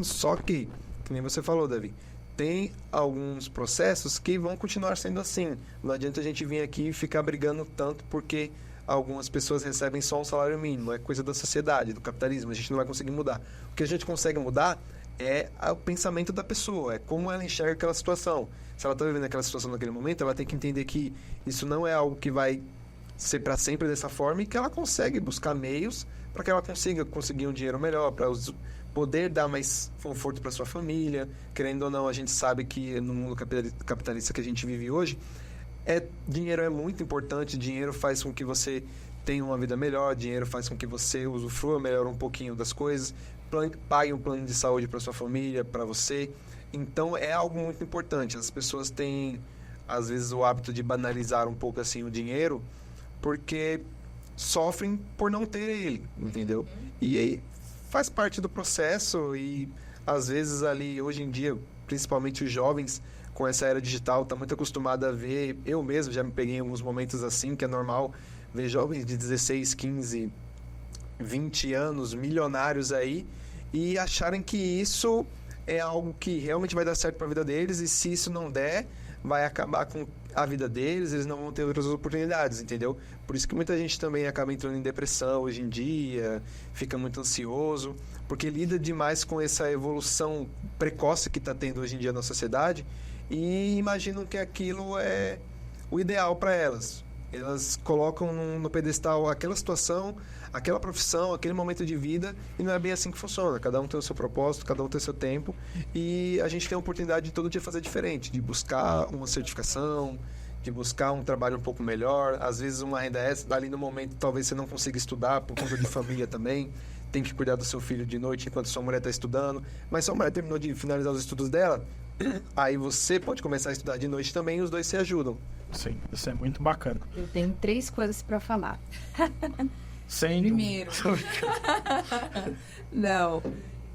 Só que nem você falou, Davi, tem alguns processos que vão continuar sendo assim. Não adianta a gente vir aqui e ficar brigando tanto porque algumas pessoas recebem só um salário mínimo. É coisa da sociedade, do capitalismo. A gente não vai conseguir mudar. O que a gente consegue mudar é o pensamento da pessoa, é como ela enxerga aquela situação. Se ela está vivendo aquela situação naquele momento, ela tem que entender que isso não é algo que vai ser para sempre dessa forma e que ela consegue buscar meios para que ela consiga conseguir um dinheiro melhor, para poder dar mais conforto para sua família. Querendo ou não, a gente sabe que no mundo capitalista que a gente vive hoje, dinheiro é muito importante, dinheiro faz com que você tenha uma vida melhor, dinheiro faz com que você usufrua melhor um pouquinho das coisas, pague um plano de saúde para sua família, para você. Então é algo muito importante. As pessoas têm às vezes o hábito de banalizar um pouco assim o dinheiro, porque sofrem por não ter ele, entendeu? E aí faz parte do processo e às vezes ali hoje em dia, principalmente os jovens com essa era digital, tá muito acostumado a ver, eu mesmo já me peguei em alguns momentos assim, que é normal ver jovens de 16, 15, 20 anos, milionários aí, e acharem que isso é algo que realmente vai dar certo para a vida deles, e se isso não der, vai acabar com a vida deles, eles não vão ter outras oportunidades, entendeu? Por isso que muita gente também acaba entrando em depressão hoje em dia, fica muito ansioso, porque lida demais com essa evolução precoce que está tendo hoje em dia na sociedade e imaginam que aquilo é o ideal para elas. Elas colocam no pedestal aquela situação, aquela profissão, aquele momento de vida, e não é bem assim que funciona. Cada um tem o seu propósito, cada um tem o seu tempo, e a gente tem a oportunidade de todo dia fazer diferente, de buscar uma certificação, de buscar um trabalho um pouco melhor. Às vezes uma renda extra, ali no momento talvez você não consiga estudar por conta de família também, tem que cuidar do seu filho de noite enquanto sua mulher está estudando, mas sua mulher terminou de finalizar os estudos dela, aí você pode começar a estudar de noite também e os dois se ajudam. Sim, isso é muito bacana. Eu tenho 3 coisas para falar. Primeiro. Não,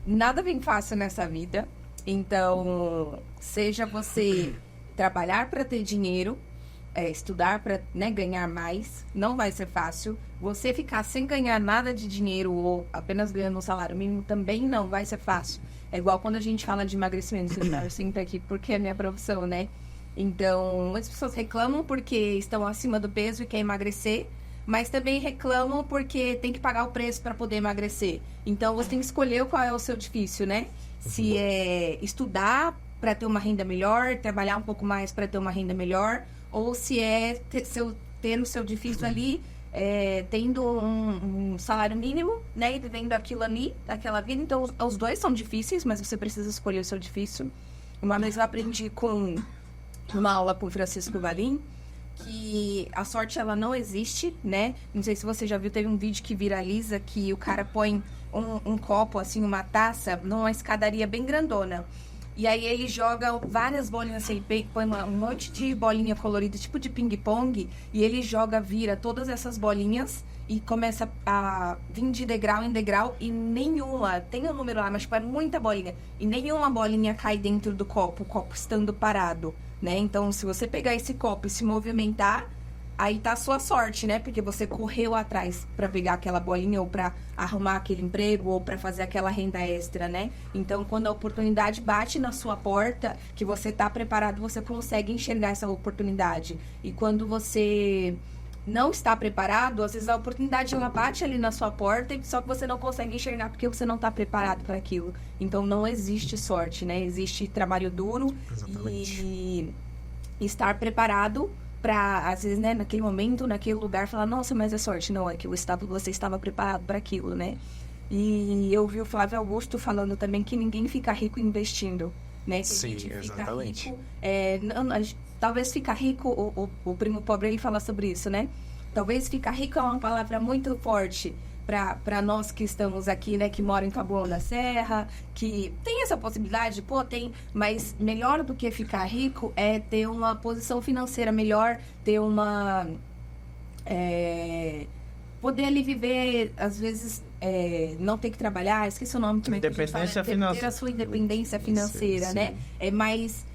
nada vem fácil nessa vida. Então, seja você trabalhar para ter dinheiro, estudar para ganhar mais, não vai ser fácil. Você ficar sem ganhar nada de dinheiro ou apenas ganhando um salário mínimo também não vai ser fácil. É igual quando a gente fala de emagrecimento. Eu sinto aqui porque é minha profissão, né? Então, muitas pessoas reclamam porque estão acima do peso e querem emagrecer, mas também reclamam porque tem que pagar o preço para poder emagrecer. Então, você tem que escolher qual é o seu difícil, né? Se é estudar para ter uma renda melhor, trabalhar um pouco mais para ter uma renda melhor, ou se é ter no seu difícil ali, tendo um salário mínimo, né? E vivendo aquilo ali, aquela vida. Então, os dois são difíceis, mas você precisa escolher o seu difícil. Uma vez eu aprendi numa aula com o Francisco Valim, que a sorte ela não existe, né? Não sei se você já viu, teve um vídeo que viraliza que o cara põe um copo, assim, uma taça, numa escadaria bem grandona. E aí ele joga várias bolinhas, assim, ele põe um monte de bolinha colorida, tipo de ping-pong, e ele vira todas essas bolinhas e começa a vir de degrau em degrau e nenhuma, tem um número lá, mas tipo, é muita bolinha, e nenhuma bolinha cai dentro do copo, o copo estando parado, né? Então, se você pegar esse copo e se movimentar, aí tá a sua sorte, né? Porque você correu atrás para pegar aquela bolinha ou para arrumar aquele emprego ou para fazer aquela renda extra, né? Então, quando a oportunidade bate na sua porta, que você tá preparado, você consegue enxergar essa oportunidade. E quando você não está preparado, às vezes a oportunidade ela bate ali na sua porta, só que você não consegue enxergar porque você não está preparado para aquilo. Então não existe sorte, né? Existe trabalho duro. Exatamente. E estar preparado para, às vezes, né, naquele momento, naquele lugar, falar, nossa, mas é sorte. Não, é que você estava preparado para aquilo, né? E eu vi o Flávio Augusto falando também que ninguém fica rico investindo, né? Que Sim, a gente fica exatamente. rico, talvez ficar rico, o primo pobre ele fala sobre isso, né? Talvez ficar rico é uma palavra muito forte para nós que estamos aqui, né? Que moram em Taboão da Serra, que tem essa possibilidade, pô, tem, mas melhor do que ficar rico é ter uma posição financeira melhor, ter uma... poder ali viver, às vezes, não ter que trabalhar, esqueci o nome também. Independência financeira. Ter a sua independência financeira, Sim. né? É mais...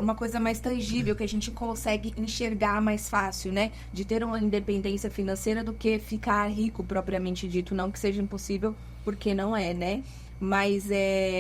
uma coisa mais tangível, que a gente consegue enxergar mais fácil, né? De ter uma independência financeira do que ficar rico, propriamente dito. Não que seja impossível, porque não é, né? Mas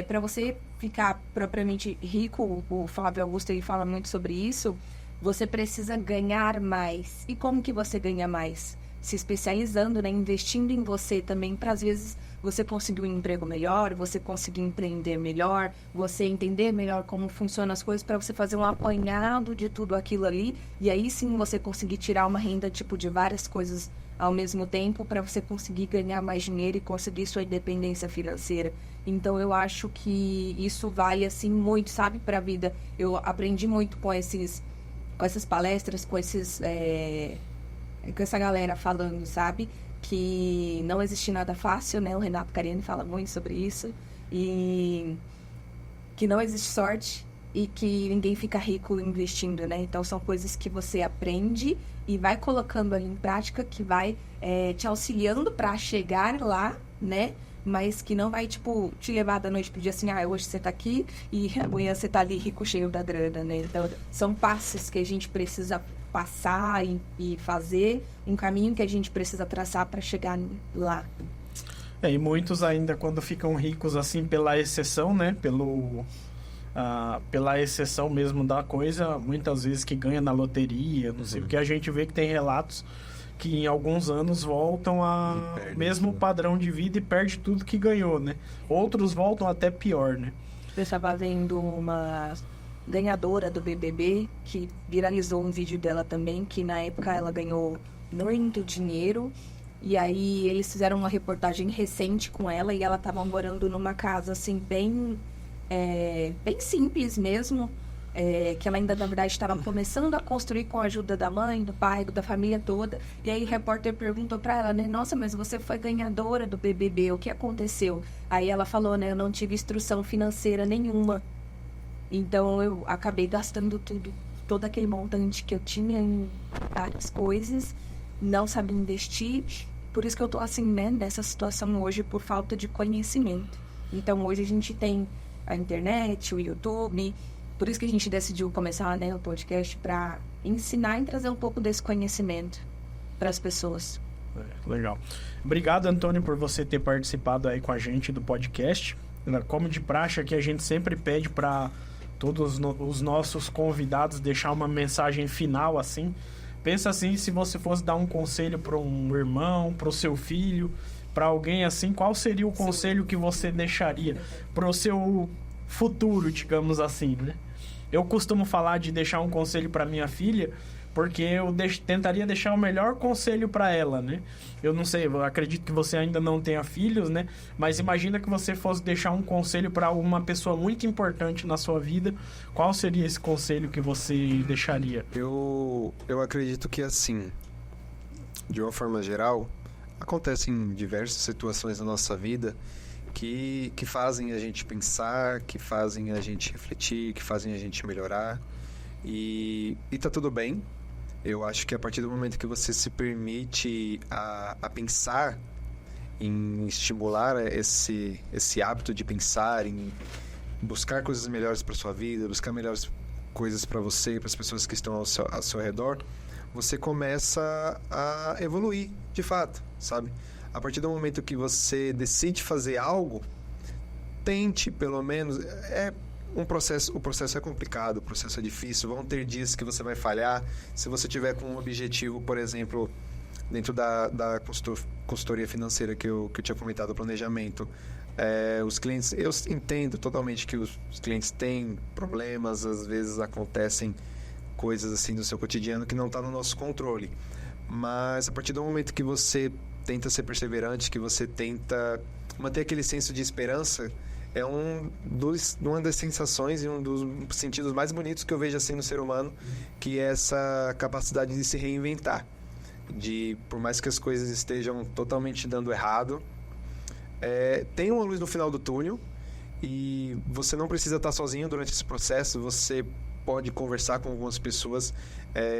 para você ficar propriamente rico, o Flávio Augusto ele fala muito sobre isso, você precisa ganhar mais. E como que você ganha mais? Se especializando, né? Investindo em você também, para às vezes você conseguir um emprego melhor, você conseguir empreender melhor, você entender melhor como funcionam as coisas, para você fazer um apanhado de tudo aquilo ali, e aí sim você conseguir tirar uma renda tipo de várias coisas ao mesmo tempo, para você conseguir ganhar mais dinheiro e conseguir sua independência financeira. Então eu acho que isso vale assim muito, sabe, para a vida. Eu aprendi muito com essas palestras, com essa galera falando, sabe? Que não existe nada fácil, né? O Renato Cariani fala muito sobre isso. E que não existe sorte e que ninguém fica rico investindo, né? Então, são coisas que você aprende e vai colocando ali em prática, que vai te auxiliando para chegar lá, né? Mas que não vai, tipo, te levar da noite pro dia assim, hoje você tá aqui e amanhã você tá ali rico, cheio da grana, né? Então, são passos que a gente precisa passar e fazer, um caminho que a gente precisa traçar para chegar lá. E muitos ainda, quando ficam ricos assim pela exceção, né? Pela exceção mesmo da coisa, muitas vezes que ganha na loteria, não sei o que, a gente vê que tem relatos que em alguns anos voltam ao mesmo padrão de vida e perde tudo que ganhou, né? Outros voltam até pior, né? Eu estava vendo uma ganhadora do BBB, que viralizou um vídeo dela também, que na época ela ganhou muito dinheiro, e aí eles fizeram uma reportagem recente com ela, e ela estava morando numa casa assim bem simples mesmo, que ela ainda na verdade estava começando a construir com a ajuda da mãe, do pai, da família toda. E aí o repórter perguntou para ela, né, nossa, mas você foi ganhadora do BBB, o que aconteceu? Aí ela falou, né, eu não tive instrução financeira nenhuma. Então, eu acabei gastando todo aquele montante que eu tinha em várias coisas, não sabia investir. Por isso que eu tô assim, né, nessa situação hoje, por falta de conhecimento. Então, hoje a gente tem a internet, o YouTube. Por isso que a gente decidiu começar, né, o podcast, para ensinar e trazer um pouco desse conhecimento para as pessoas. Legal. Obrigado, Antônio, por você ter participado aí com a gente do podcast. Como de praxe, aqui a gente sempre pede para todos os nossos convidados deixar uma mensagem final assim. Pensa assim, se você fosse dar um conselho para um irmão, para o seu filho, para alguém assim, qual seria o conselho que você deixaria para o seu futuro, digamos assim, né? Eu costumo falar de deixar um conselho para minha filha, porque eu tentaria deixar o melhor conselho para ela, né? Eu não sei, eu acredito que você ainda não tenha filhos, né? Mas imagina que você fosse deixar um conselho para uma pessoa muito importante na sua vida. Qual seria esse conselho que você deixaria? Eu acredito que, assim, de uma forma geral, acontecem diversas situações na nossa vida que fazem a gente pensar, que fazem a gente refletir, que fazem a gente melhorar. E tá tudo bem. Eu acho que a partir do momento que você se permite a pensar, em estimular esse hábito de pensar, em buscar coisas melhores para sua vida, buscar melhores coisas para você, para as pessoas que estão ao seu redor, você começa a evoluir, de fato, sabe? A partir do momento que você decide fazer algo, tente, pelo menos... o processo é complicado, o processo é difícil, vão ter dias que você vai falhar. Se você tiver com um objetivo, por exemplo, dentro da consultoria financeira que eu tinha comentado, o planejamento, os clientes, eu entendo totalmente que os clientes têm problemas, às vezes acontecem coisas assim no seu cotidiano que não está no nosso controle. Mas a partir do momento que você tenta ser perseverante, que você tenta manter aquele senso de esperança, é uma das sensações e um dos sentidos mais bonitos que eu vejo assim no ser humano, que é essa capacidade de se reinventar. Por mais que as coisas estejam totalmente dando errado, tem uma luz no final do túnel e você não precisa estar sozinho durante esse processo, você pode conversar com algumas pessoas.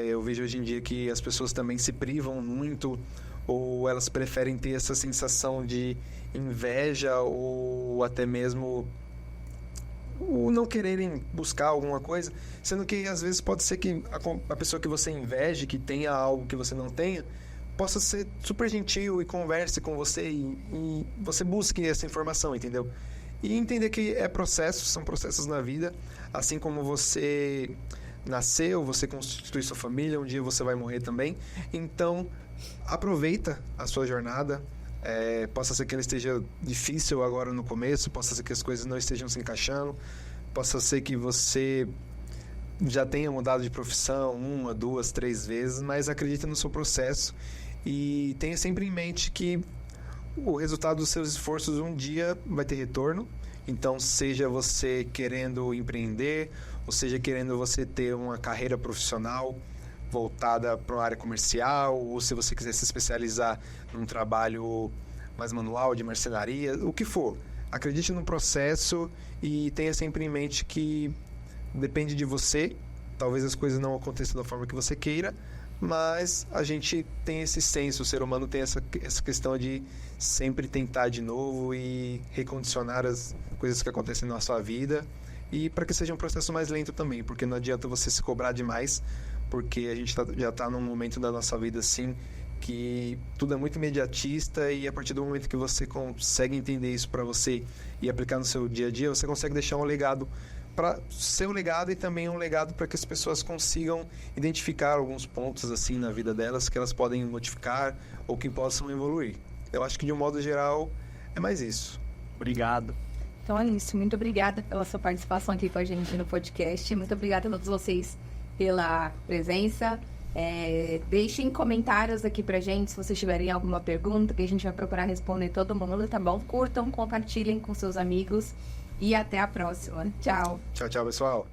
Eu vejo hoje em dia que as pessoas também se privam muito, ou elas preferem ter essa sensação de inveja, ou até mesmo o não quererem buscar alguma coisa, sendo que às vezes pode ser que a pessoa que você inveje, que tenha algo que você não tenha, possa ser super gentil e converse com você e você busque essa informação, entendeu? E entender que são processos na vida, assim como você nasceu, você constitui sua família, um dia você vai morrer também. Então, aproveita a sua jornada. Possa ser que ela esteja difícil agora no começo, possa ser que as coisas não estejam se encaixando, possa ser que você já tenha mudado de profissão 1, 2, 3 vezes, mas acredite no seu processo e tenha sempre em mente que o resultado dos seus esforços um dia vai ter retorno. Então, seja você querendo empreender, ou seja querendo você ter uma carreira profissional voltada para uma área comercial, ou se você quiser se especializar num trabalho mais manual, de marcenaria, o que for. Acredite no processo e tenha sempre em mente que depende de você. Talvez as coisas não aconteçam da forma que você queira, mas a gente tem esse senso, o ser humano tem essa questão de sempre tentar de novo e recondicionar as coisas que acontecem na sua vida, e para que seja um processo mais lento também, porque não adianta você se cobrar demais, porque a gente já está num momento da nossa vida assim que tudo é muito imediatista, e a partir do momento que você consegue entender isso para você e aplicar no seu dia a dia, você consegue deixar um legado para seu legado e também um legado para que as pessoas consigam identificar alguns pontos assim na vida delas que elas podem modificar ou que possam evoluir. Eu acho que de um modo geral é mais isso. Obrigado. Então é isso. Muito obrigada pela sua participação aqui com a gente no podcast. Muito obrigada a todos vocês pela presença. Deixem comentários aqui pra gente se vocês tiverem alguma pergunta, que a gente vai procurar responder todo mundo, tá bom? Curtam, compartilhem com seus amigos e até a próxima. Tchau. Tchau, tchau, pessoal.